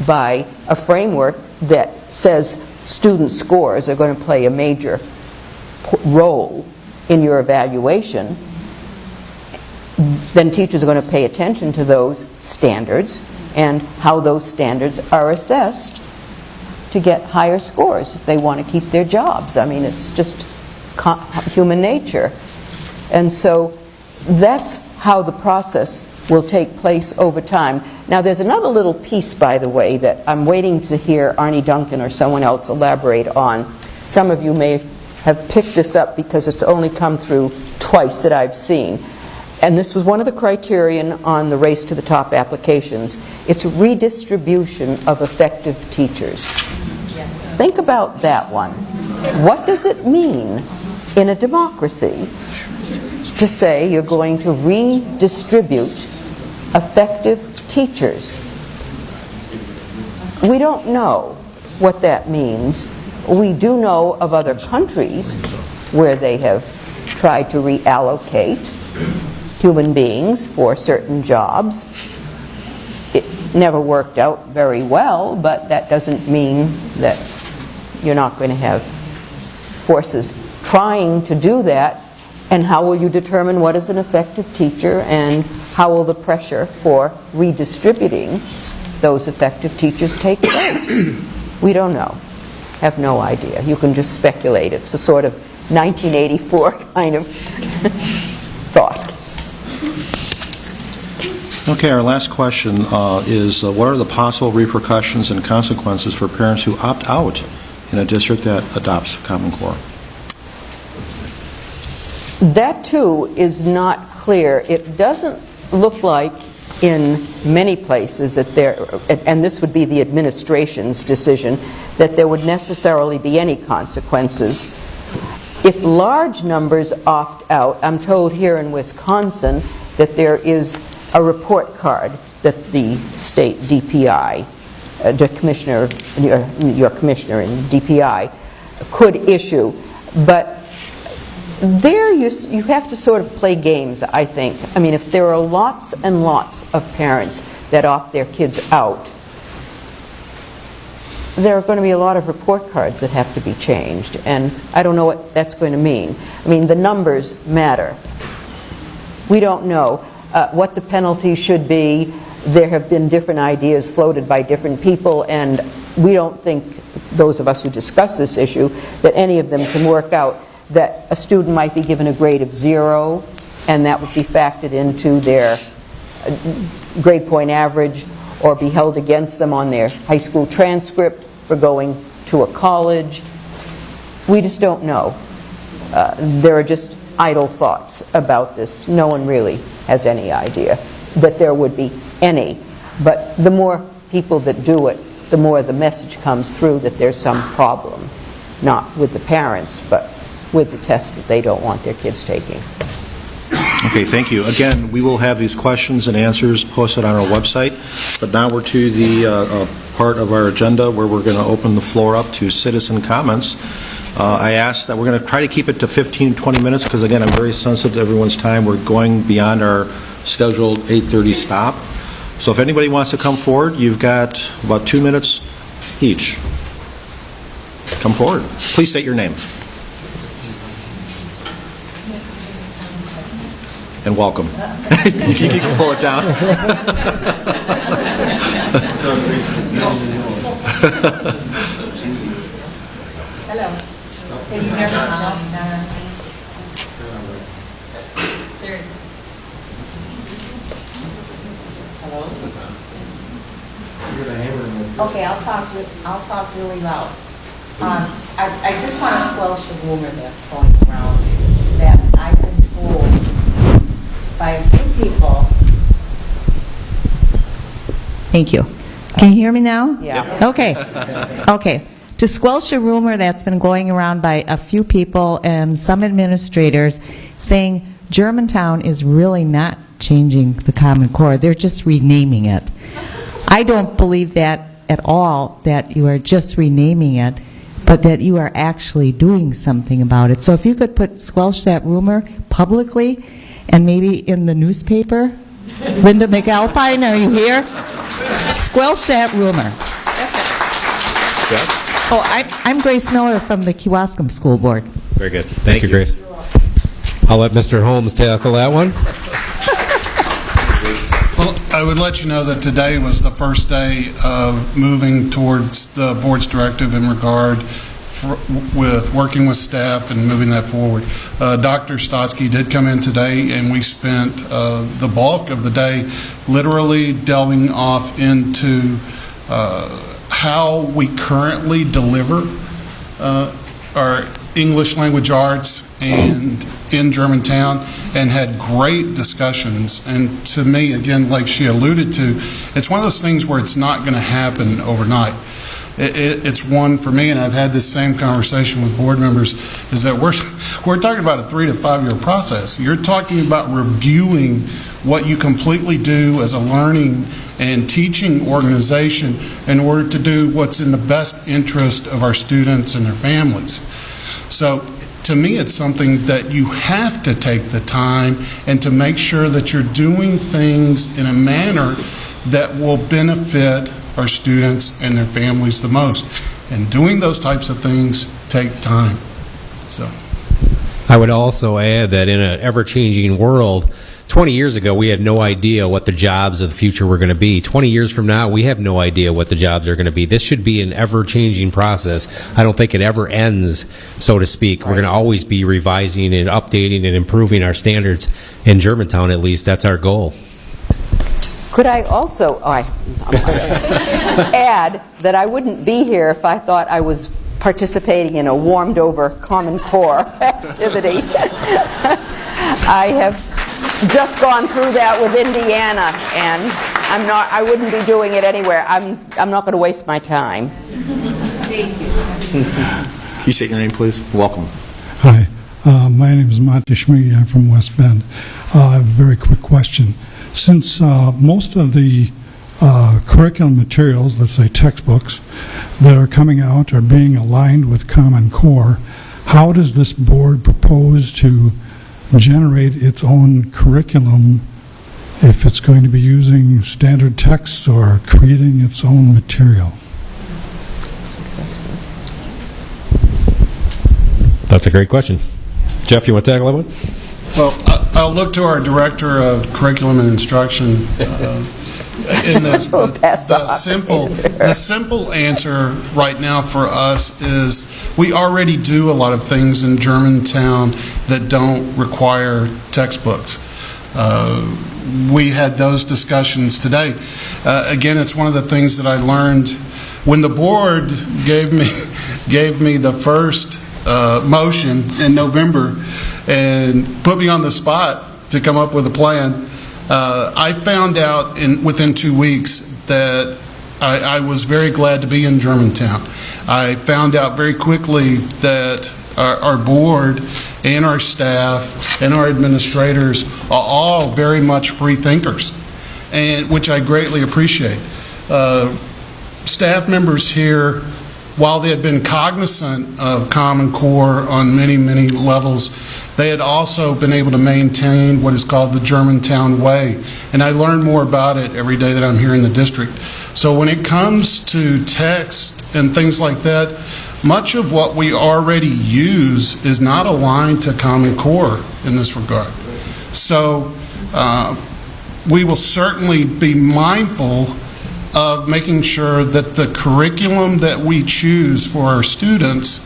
by a framework that says student scores are going to play a major role in your evaluation, then teachers are going to pay attention to those standards and how those standards are assessed to get higher scores if they want to keep their jobs. I mean, it's just human nature. And so that's how the process will take place over time. Now, there's another little piece, by the way, that I'm waiting to hear Arnie Duncan or someone else elaborate on. Some of you may have picked this up because it's only come through twice that I've seen. And this was one of the criterion on the Race to the Top applications. It's redistribution of effective teachers. Think about that one. What does it mean in a democracy to say you're going to redistribute effective teachers? We don't know what that means. We do know of other countries where they have tried to reallocate human beings for certain jobs. It never worked out very well, but that doesn't mean that you're not going to have forces trying to do that. And how will you determine what is an effective teacher, and how will the pressure for redistributing those effective teachers take place? We don't know. Have no idea. You can just speculate. It's a sort of 1984 kind of thought. Okay, our last question is what are the possible repercussions and consequences for parents who opt out in a district that adopts Common Core? That, too, is not clear. It doesn't look like in many places that there, and this would be the administration's decision, that there would necessarily be any consequences. If large numbers opt out, I'm told here in Wisconsin that there is a report card that the state DPI, the commissioner, your commissioner in DPI, could issue. But there you have to sort of play games, I think. I mean, if there are lots and lots of parents that opt their kids out, there are going to be a lot of report cards that have to be changed, and I don't know what that's going to mean. I mean, the numbers matter. We don't know what the penalty should be. There have been different ideas floated by different people, and we don't think, those of us who discuss this issue, that any of them can work out. That a student might be given a grade of 0, and that would be factored into their grade point average, or be held against them on their high school transcript for going to a college. We just don't know. There are just idle thoughts about this. No one really has any idea that there would be any. But the more people that do it, the more the message comes through that there's some problem, not with the parents, but with the test that they don't want their kids taking. Okay, thank you. Again, we will have these questions and answers posted on our website, but now we're to the part of our agenda where we're going to open the floor up to citizen comments. I asked that we're going to try to keep it to 15-20 minutes because, again, I'm very sensitive to everyone's time. We're going beyond our scheduled 8:30 stop. So if anybody wants to come forward, you've got about 2 minutes each. Come forward. Please state your name. And welcome. You can pull it down. Hello. Can you hear me? Hello? Okay, I'll talk really loud. I just want to squelch the rumor that's going around that I've been told by a few people. Thank you. Can you hear me now? Yeah. Okay. Okay. To squelch a rumor that's been going around by a few people and some administrators saying Germantown is really not changing the Common Core. They're just renaming it. I don't believe that at all, that you are just renaming it, but that you are actually doing something about it. So if you could squelch that rumor publicly, and maybe in the newspaper. Linda McAlpine, are you here? Squelch that rumor. Oh, I'm Grace Miller from the Kewaskum School Board. Very good. Thank you, Grace. I'll let Mr. Holmes tackle that one. Well, I would let you know that today was the first day of moving towards the board's directive in regard with working with staff and moving that forward. Dr. Stotzky did come in today, and we spent the bulk of the day literally delving off into how we currently deliver our English language arts and in Germantown, and had great discussions. And to me, again, like she alluded to, it's one of those things where it's not going to happen overnight. It's one for me, and I've had this same conversation with board members, is that we're talking about a 3 to 5 year process. You're talking about reviewing what you completely do as a learning and teaching organization in order to do what's in the best interest of our students and their families. So to me, it's something that you have to take the time and to make sure that you're doing things in a manner that will benefit our students and their families the most. And doing those types of things take time. So, I would also add that in an ever-changing world, 20 years ago, we had no idea what the jobs of the future were going to be. 20 years from now, we have no idea what the jobs are going to be. This should be an ever-changing process. I don't think it ever ends, so to speak. We're going to always be revising and updating and improving our standards. In Germantown, at least, that's our goal. Could I also add that I wouldn't be here if I thought I was participating in a warmed-over Common Core activity. I have just gone through that with Indiana, and I wouldn't be doing it anywhere. I'm not going to waste my time. Thank you. Can you state your name, please? Welcome. Hi, my name is Monty Schmee. I'm from West Bend. I have a very quick question. Since most of the curriculum materials, let's say textbooks, that are coming out are being aligned with Common Core, how does this board propose to generate its own curriculum if it's going to be using standard texts or creating its own material? That's a great question. Jeff, you want to tackle that one? well, I'll look to our Director of Curriculum and Instruction in this. But the simple answer right now for us is we already do a lot of things in Germantown that don't require textbooks. We had those discussions today. Again, it's one of the things that I learned when the board gave me the first motion in November and put me on the spot to come up with a plan. I found out within 2 weeks that I was very glad to be in Germantown. I found out very quickly that our board and our staff and our administrators are all very much free thinkers, and which I greatly appreciate. Staff members here, while they had been cognizant of Common Core on many, many levels, they had also been able to maintain what is called the Germantown Way. And I learn more about it every day that I'm here in the district. So when it comes to text and things like that, much of what we already use is not aligned to Common Core in this regard. So we will certainly be mindful of making sure that the curriculum that we choose for our students,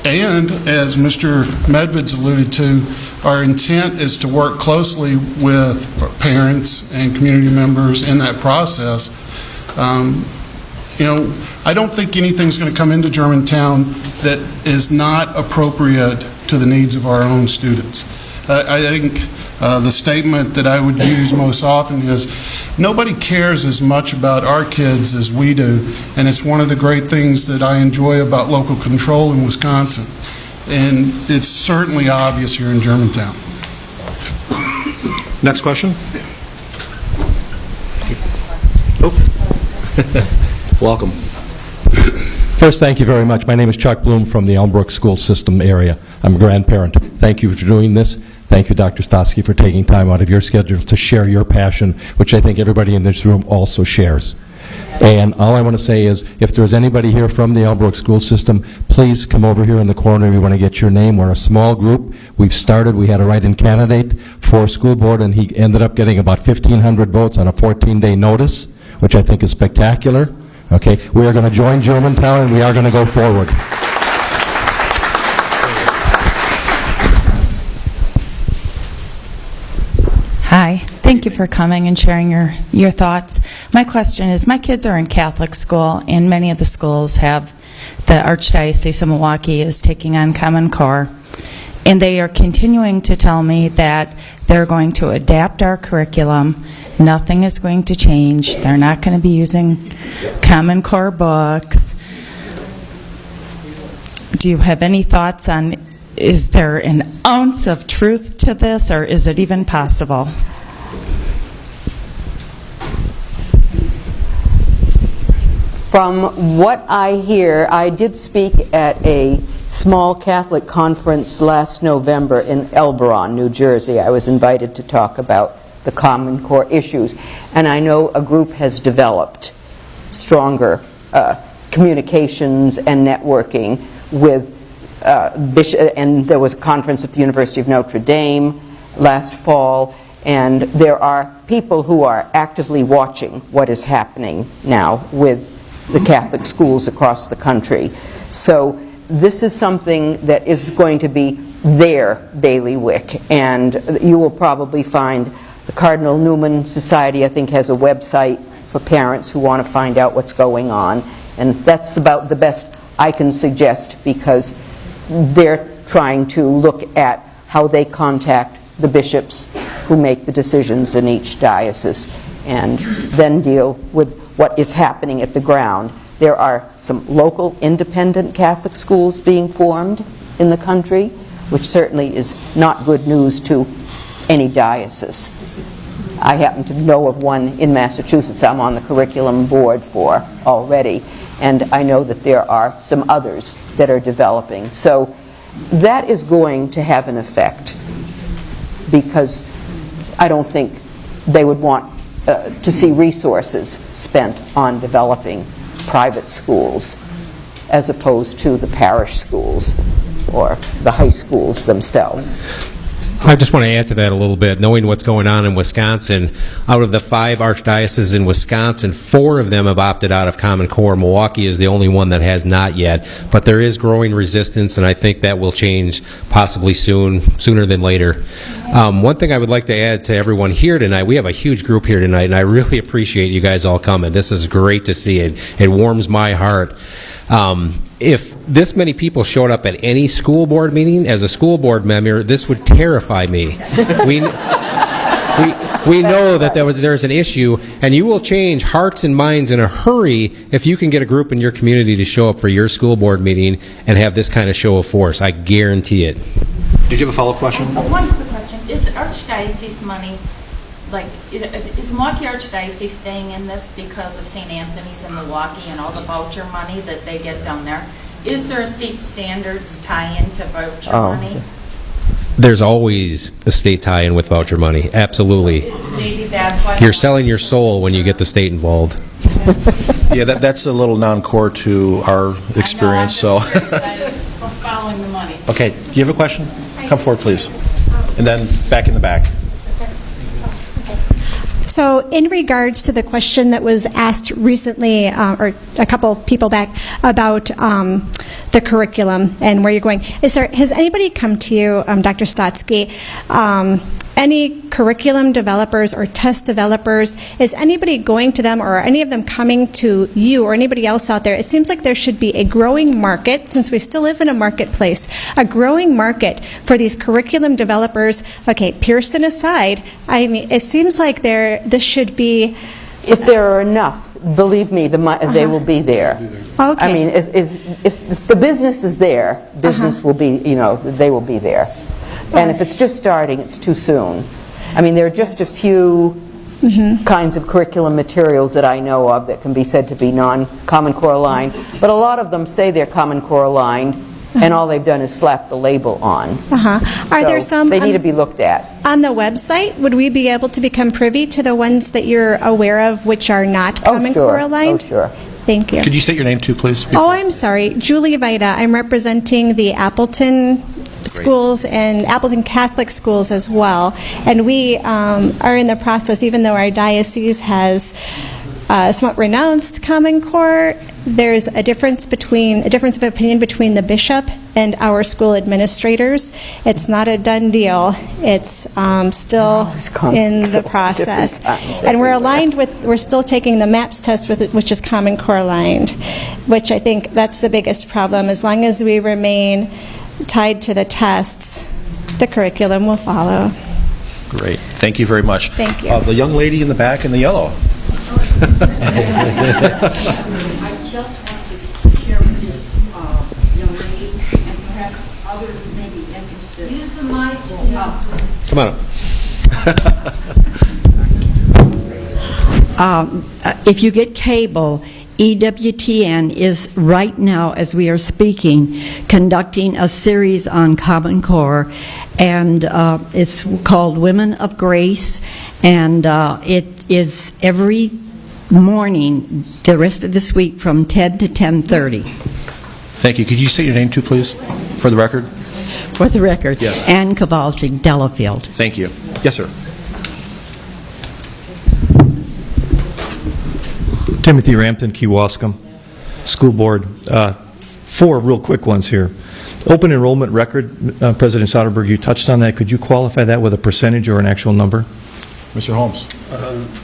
and as Mr. Medved's alluded to, our intent is to work closely with parents and community members in that process. I don't think anything's going to come into Germantown that is not appropriate to the needs of our own students. I think the statement that I would use most often is, nobody cares as much about our kids as we do, and it's one of the great things that I enjoy about local control in Wisconsin. And it's certainly obvious here in Germantown. Next question. Welcome. First, thank you very much. My name is Chuck Bloom from the Elmbrook School System area. I'm a grandparent. Thank you for doing this. Thank you, Dr. Stotzky, for taking time out of your schedule to share your passion, which I think everybody in this room also shares. And all I want to say is, if there's anybody here from the Elmbrook School System, please come over here in the corner. We want to get your name. We're a small group. We had a write-in candidate for school board, and he ended up getting about 1,500 votes on a 14-day notice, which I think is spectacular. Okay, we are going to join Germantown, and we are going to go forward. Hi, thank you for coming and sharing your thoughts. My question is, my kids are in Catholic school, and many of the schools have, the Archdiocese of Milwaukee is taking on Common Core, and they are continuing to tell me that they're going to adapt our curriculum. Nothing is going to change. They're not going to be using Common Core books. Do you have any thoughts on, is there an ounce of truth to this, or is it even possible? From what I hear, I did speak at a small Catholic conference last November in Elberon, New Jersey. I was invited to talk about the Common Core issues, and I know a group has developed stronger communications and networking with Bishop, and there was a conference at the University of Notre Dame last fall, and there are people who are actively watching what is happening now with the Catholic schools across the country. So this is something that is going to be their bailiwick, and you will probably find the Cardinal Newman Society, I think, has a website for parents who want to find out what's going on, and that's about the best I can suggest, because they're trying to look at how they contact the bishops who make the decisions in each diocese and then deal with what is happening at the ground. There are some local independent Catholic schools being formed in the country, which certainly is not good news to any diocese. I happen to know of one in Massachusetts I'm on the curriculum board for already, and I know that there are some others that are developing. So that is going to have an effect, because I don't think they would want to see resources spent on developing private schools as opposed to the parish schools or the high schools themselves. I just want to add to that a little bit. Knowing what's going on in Wisconsin, out of the 5 archdioceses in Wisconsin, 4 of them have opted out of Common Core. Milwaukee is the only one that has not yet. But there is growing resistance, and I think that will change possibly sooner than later. One thing I would like to add to everyone here tonight, we have a huge group here tonight, and I really appreciate you guys all coming. This is great to see it. It warms my heart. If this many people showed up at any school board meeting, as a school board member, this would terrify me. We know that there's an issue, and you will change hearts and minds in a hurry if you can get a group in your community to show up for your school board meeting and have this kind of show of force. I guarantee it. Did you have a follow-up question? One quick question. Is Archdiocese money, is Milwaukee Archdiocese staying in this because of St. Anthony's in Milwaukee and all the voucher money that they get down there? Is there a state standards tie-in to voucher money? There's always a state tie-in with voucher money. Absolutely. Maybe that's why You're selling your soul when you get the state involved. Yeah, that's a little non-core to our experience, so. following the money. Okay, do you have a question? Come forward, please. And then back in the back. So in regards to the question that was asked recently, or a couple people back, about the curriculum and where you're going, has anybody come to you, Dr. Stotzky, any curriculum developers or test developers, is anybody going to them, or are any of them coming to you or anybody else out there? It seems like there should be a growing market, since we still live in a marketplace, a growing market for these curriculum developers. Okay, Pearson aside, I mean, it seems like this should be... If there are enough, believe me, they will be there. Okay. I mean, if the business is there, business will be, they will be there. And if it's just starting, it's too soon. I mean, there are just a few kinds of curriculum materials that I know of that can be said to be non-Common Core aligned, but a lot of them say they're Common Core aligned, and all they've done is slap the label on. Are there some... They need to be looked at. On the website, would we be able to become privy to the ones that you're aware of which are not Common Core aligned? Oh, sure. Thank you. Could you state your name too, please? Oh, I'm sorry. Julie Vita. I'm representing the Appleton schools and Appleton Catholic schools as well. And we are in the process, even though our diocese has somewhat renounced Common Core, there's a difference of opinion between the bishop and our school administrators. It's not a done deal. It's still in the process. And we're still taking the MAPS test with it, which is Common Core aligned, which I think that's the biggest problem. As long as we remain tied to the tests, the curriculum will follow. Great. Thank you very much. Thank you. The young lady in the back in the yellow. I just want to share with this young lady, and perhaps others may be interested. Use the mic. Come on up. If you get cable, EWTN is right now, as we are speaking, conducting a series on Common Core, and it's called Women of Grace, and it is every morning, the rest of this week, from 10 to 10:30. Thank you. Could you say your name too, please, for the record? For the record. Yes. Ann Kowalczyk, Delafield. Thank you. Yes, sir. Timothy Rampton, Kewaskum School Board. 4 real quick ones here. Open enrollment record, President Soderberg, you touched on that. Could you qualify that with a percentage or an actual number? Mr. Holmes.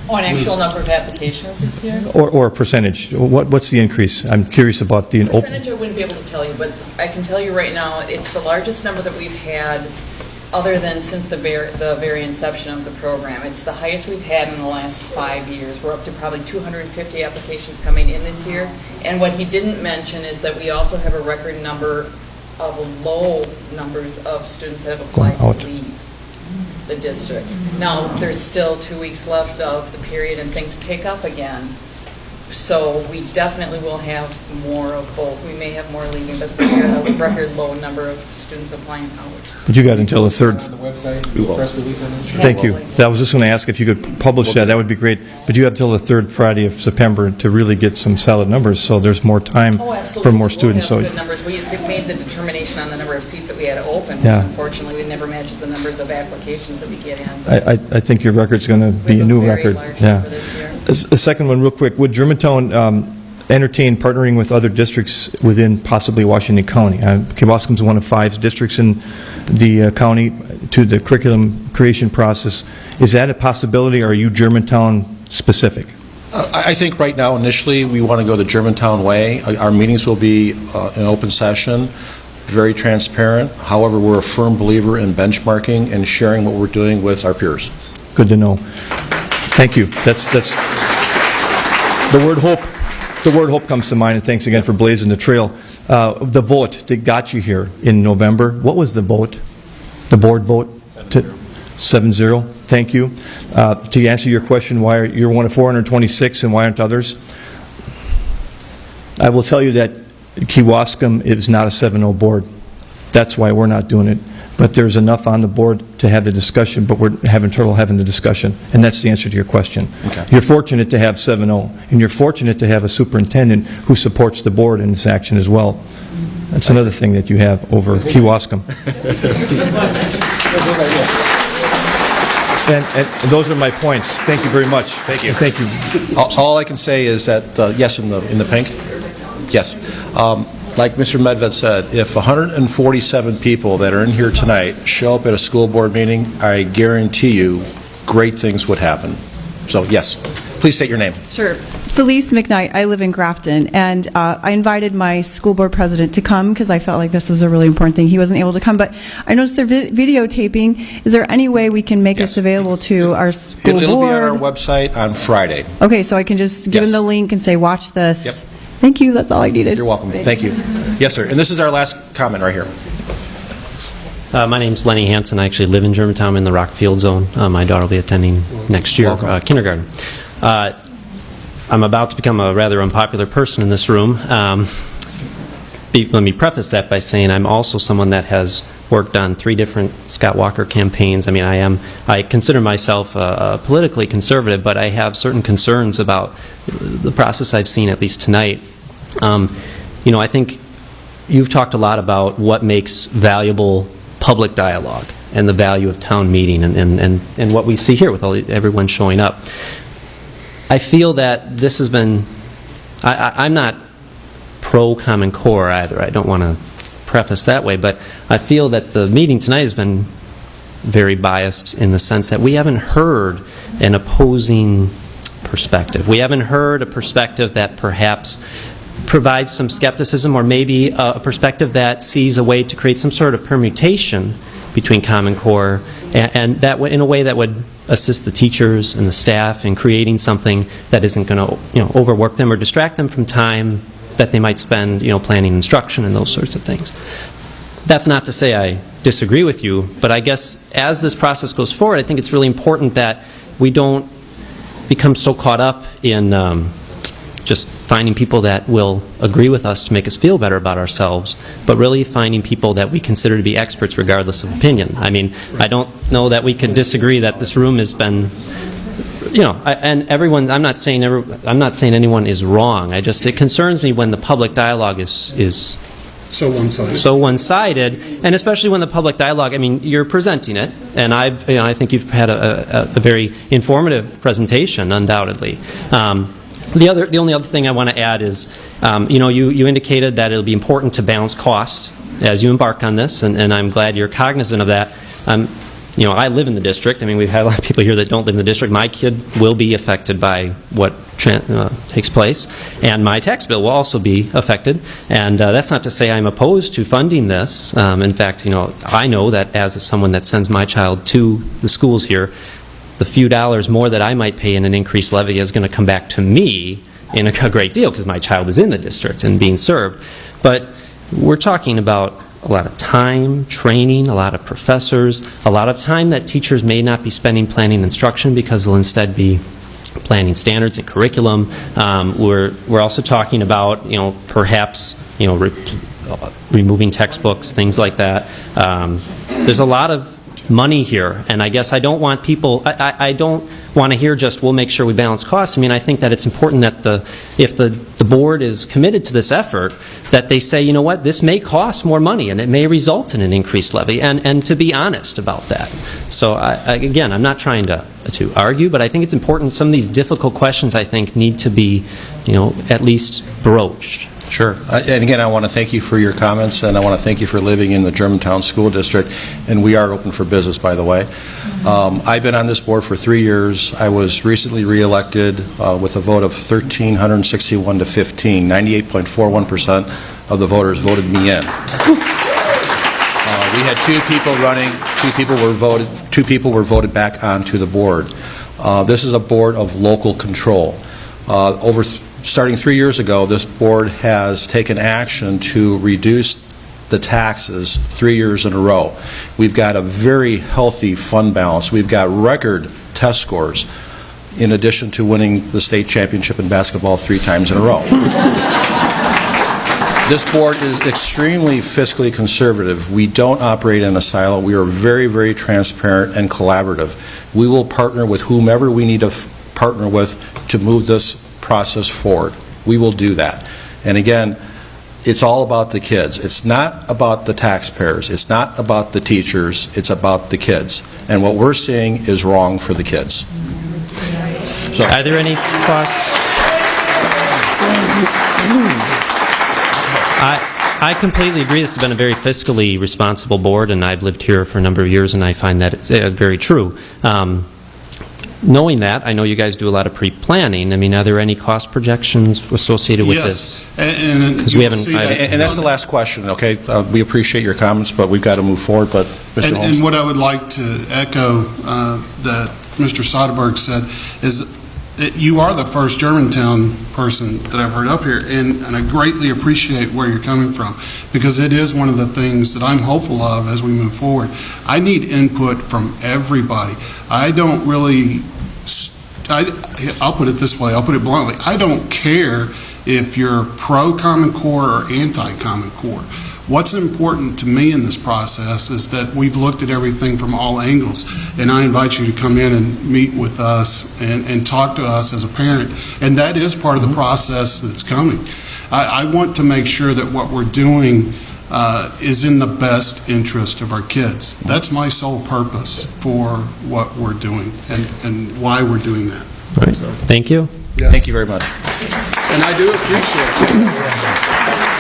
Or an actual number of applications this year? Or a percentage. What's the increase? I'm curious about the Percentage I wouldn't be able to tell you, but I can tell you right now, it's the largest number that we've had other than since the very inception of the program. It's the highest we've had in the last 5 years. We're up to probably 250 applications coming in this year. And what he didn't mention is that we also have a record number of low numbers of students that have applied to leave the district. Now, there's still 2 weeks left of the period and things pick up again. So we definitely will have more of both. We may have more leaving, but we have a record low number of students applying out. But you got until the 3rd. On the website, press release on it? Thank you. I was just going to ask if you could publish that. That would be great. But you have till the 3rd Friday of September to really get some solid numbers, so there's more time for more students. We'll have good numbers. We made the determination on the number of seats that we had open. Yeah. Unfortunately, it never matches the numbers of applications that we get in. I think your record's going to be a new record. Yeah. A second one, real quick. Would Germantown entertain partnering with other districts within possibly Washington County? Kewaskum's one of 5 districts in the county to the curriculum creation process. Is that a possibility, or are you Germantown specific? I think right now, initially, we want to go the Germantown way. Our meetings will be an open session, very transparent. However, we're a firm believer in benchmarking and sharing what we're doing with our peers. Good to know. Thank you. That's the word hope. The word hope comes to mind, and thanks again for blazing the trail. The vote that got you here in November, what was the vote? The board vote? 7-0. Thank you. To answer your question, why you're one of 426 and why aren't others? I will tell you that Kewaskum is not a 7-0 board. That's why we're not doing it. But there's enough on the board to have the discussion, but we're having trouble having the discussion. And that's the answer to your question. Okay. You're fortunate to have 7-0, and you're fortunate to have a superintendent who supports the board in this action as well. That's another thing that you have over Kewaskum. And those are my points. Thank you very much. Thank you. Thank you. All I can say is that, yes, in the pink? Yes. Like Mr. Medved said, if 147 people that are in here tonight show up at a school board meeting, I guarantee you great things would happen. So, yes. Please state your name. Sure. Felice McKnight. I live in Grafton, and I invited my school board president to come because I felt like this was a really important thing. He wasn't able to come, but I noticed they're videotaping. Is there any way we can make this available to our school board? It'll be on our website on Friday. Okay, so I can just give him the link and say, watch this. Yep. Thank you. That's all I needed. You're welcome. Thank you. Yes, sir. And this is our last comment right here. My name's Lenny Hansen. I actually live in Germantown. I'm in the Rockfield zone. My daughter will be attending next year, kindergarten. I'm about to become a rather unpopular person in this room. Let me preface that by saying I'm also someone that has worked on 3 different Scott Walker campaigns. I mean, I consider myself politically conservative, but I have certain concerns about the process I've seen, at least tonight. I think you've talked a lot about what makes valuable public dialogue and the value of town meeting and what we see here with everyone showing up. I feel that this has been, I'm not pro-Common Core either. I don't want to preface that way, but I feel that the meeting tonight has been very biased in the sense that we haven't heard an opposing perspective. We haven't heard a perspective that perhaps provides some skepticism, or maybe a perspective that sees a way to create some sort of permutation between Common Core and that in a way that would assist the teachers and the staff in creating something that isn't going to overwork them or distract them from time that they might spend planning instruction and those sorts of things. That's not to say I disagree with you, but I guess as this process goes forward, I think it's really important that we don't become so caught up in just finding people that will agree with us to make us feel better about ourselves, but really finding people that we consider to be experts regardless of opinion. I mean, I don't know that we could disagree that this room has been, and everyone, I'm not saying anyone is wrong. It concerns me when the public dialogue is so one-sided. So one-sided, and especially when the public dialogue, I mean, you're presenting it, and I think you've had a very informative presentation, undoubtedly. The only other thing I want to add is, you indicated that it'll be important to balance costs as you embark on this, and I'm glad you're cognizant of that. I live in the district. I mean, we've had a lot of people here that don't live in the district. My kid will be affected by what takes place, and my tax bill will also be affected. And that's not to say I'm opposed to funding this. In fact, I know that as someone that sends my child to the schools here, the few dollars more that I might pay in an increased levy is going to come back to me in a great deal because my child is in the district and being served. But we're talking about a lot of time, training, a lot of professors, a lot of time that teachers may not be spending planning instruction because they'll instead be planning standards and curriculum. We're also talking about, perhaps, removing textbooks, things like that. There's a lot of money here, and I guess I don't want people, I don't want to hear just, we'll make sure we balance costs. I mean, I think that it's important that if the board is committed to this effort, that they say, you know what, this may cost more money, and it may result in an increased levy, and to be honest about that. So, again, I'm not trying to argue, but I think it's important, some of these difficult questions, I think, need to be, at least broached. Sure. And again, I want to thank you for your comments, and I want to thank you for living in the Germantown School District. And we are open for business, by the way. I've been on this board for 3 years. I was recently reelected with a vote of 1,361 to 15. 98.41% of the voters voted me in. We had 2 people running, 2 people were voted back onto the board. This is a board of local control. Starting 3 years ago, this board has taken action to reduce the taxes 3 years in a row. We've got a very healthy fund balance. We've got record test scores, in addition to winning the state championship in basketball 3 times in a row. This board is extremely fiscally conservative. We don't operate in a silo. We are very, very transparent and collaborative. We will partner with whomever we need to partner with to move this process forward. We will do that. And again, it's all about the kids. It's not about the taxpayers. It's not about the teachers. It's about the kids. And what we're seeing is wrong for the kids. So, are there any costs? I completely agree. This has been a very fiscally responsible board, and I've lived here for a number of years, and I find that it's very true. Knowing that, I know you guys do a lot of pre-planning. I mean, are there any cost projections associated with this? Yes, because we haven't. And that's the last question. Okay, we appreciate your comments, but we've got to move forward. But Mr. Holmes, and what I would like to echo that Mr. Soderberg said is that you are the first Germantown person that I've heard up here, and I greatly appreciate where you're coming from, because it is one of the things that I'm hopeful of as we move forward. I need input from everybody. I don't really, I'll put it this way, I'll put it bluntly, I don't care if you're pro-Common Core or anti-Common Core. What's important to me in this process is that we've looked at everything from all angles, and I invite you to come in and meet with us and talk to us as a parent, and that is part of the process that's coming. I want to make sure that what we're doing is in the best interest of our kids. That's my sole purpose for what we're doing and why we're doing that. Right. So, thank you. Yes. Thank you very much. And I do appreciate it.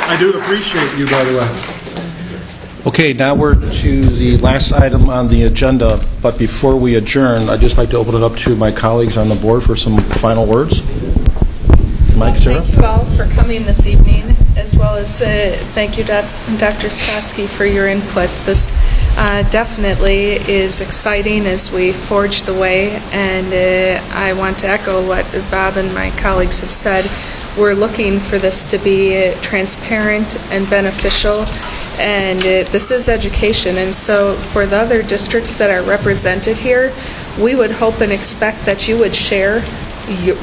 I do appreciate you, by the way. Okay, now we're to the last item on the agenda, but before we adjourn, I'd just like to open it up to my colleagues on the board for some final words. Mike, Sarah? Thank you all for coming this evening, as well as thank you, Dr. Stotzky, for your input. This definitely is exciting as we forge the way, and I want to echo what Bob and my colleagues have said. We're looking for this to be transparent and beneficial, and this is education. And so for the other districts that are represented here, we would hope and expect that you would share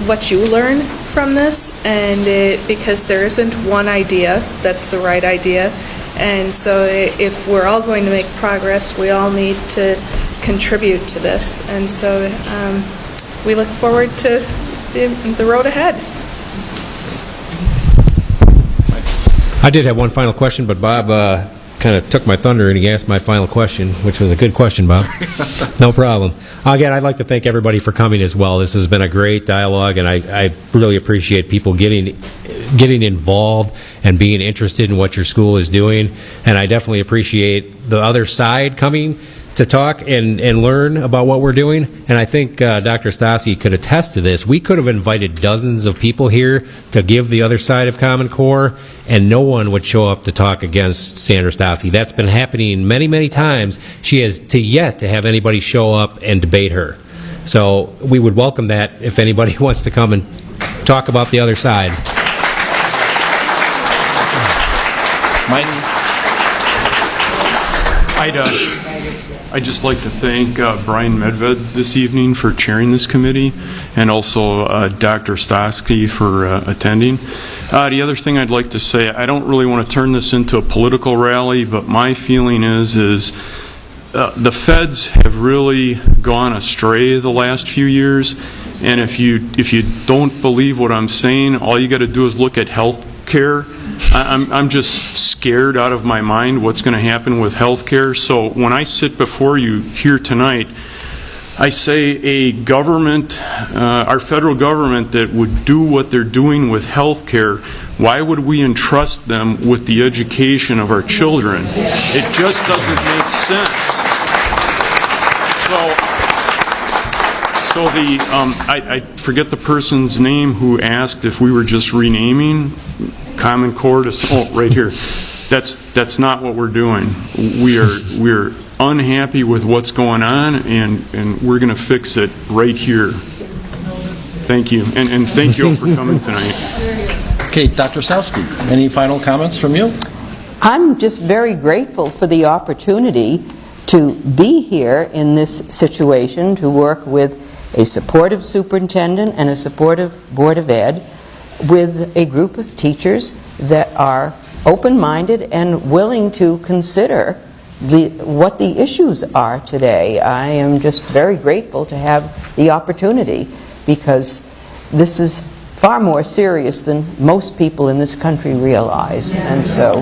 what you learn from this, and because there isn't one idea that's the right idea, and so if we're all going to make progress, we all need to contribute to this, and so we look forward to the road ahead. I did have one final question, but Bob kind of took my thunder and he asked my final question, which was a good question, Bob. No problem. Again, I'd like to thank everybody for coming as well. This has been a great dialogue, and I really appreciate people getting involved and being interested in what your school is doing. And I definitely appreciate the other side coming to talk and learn about what we're doing. And I think Dr. Stotzky could attest to this. We could have invited dozens of people here to give the other side of Common Core, and no one would show up to talk against Sandra Stotzky. That's been happening many, many times. She has yet to have anybody show up and debate her. So we would welcome that if anybody wants to come and talk about the other side. Mike? I'd just like to thank Brian Medved this evening for chairing this committee, and also Dr. Stotzky for attending. The other thing I'd like to say, I don't really want to turn this into a political rally, but my feeling is the feds have really gone astray the last few years, and if you don't believe what I'm saying, all you got to do is look at health care. I'm just scared out of my mind what's going to happen with health care. So when I sit before you here tonight, I say a government, our federal government, that would do what they're doing with health care, why would we entrust them with the education of our children? It just doesn't make sense. So I forget the person's name who asked if we were just renaming Common Core to, right here. That's not what we're doing. We're unhappy with what's going on, and we're going to fix it right here. Thank you, and thank you all for coming tonight. Okay, Dr. Stotzky, any final comments from you? I'm just very grateful for the opportunity to be here in this situation, to work with a supportive superintendent and a supportive Board of Ed, with a group of teachers that are open-minded and willing to consider what the issues are today. I am just very grateful to have the opportunity, because this is far more serious than most people in this country realize. And so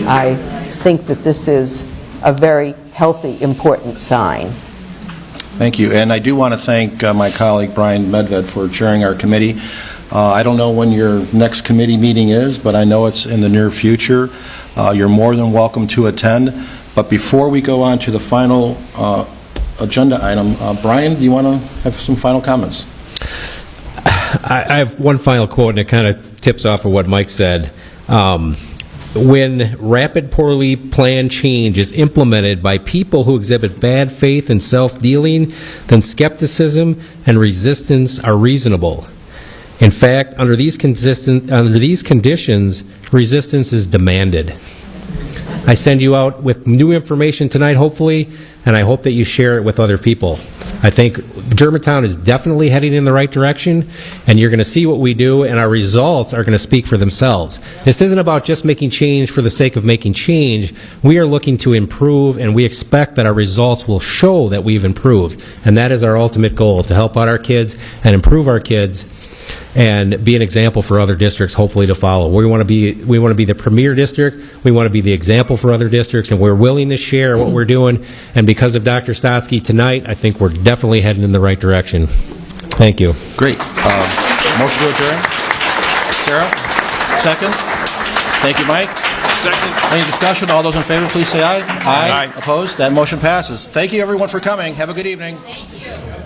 I think that this is a very healthy, important sign. Thank you. And I do want to thank my colleague Brian Medved for chairing our committee. I don't know when your next committee meeting is, but I know it's in the near future. You're more than welcome to attend. But before we go on to the final agenda item, Brian, do you want to have some final comments? I have one final quote, and it kind of tips off of what Mike said. When rapid, poorly planned change is implemented by people who exhibit bad faith and self-dealing, then skepticism and resistance are reasonable. In fact, under these conditions, resistance is demanded. I send you out with new information tonight, hopefully, and I hope that you share it with other people. I think Germantown is definitely heading in the right direction, and you're going to see what we do, and our results are going to speak for themselves. This isn't about just making change for the sake of making change. We are looking to improve, and we expect that our results will show that we've improved. And that is our ultimate goal, to help out our kids and improve our kids and be an example for other districts, hopefully, to follow. We want to be the premier district. We want to be the example for other districts, and we're willing to share what we're doing. And because of Dr. Stotzky tonight, I think we're definitely heading in the right direction. Thank you. Great. Motion to adjourn. Sarah? Second. Thank you, Mike. Second. Any discussion? All those in favor, please say aye. Aye. Opposed? That motion passes. Thank you, everyone, for coming. Have a good evening. Thank you.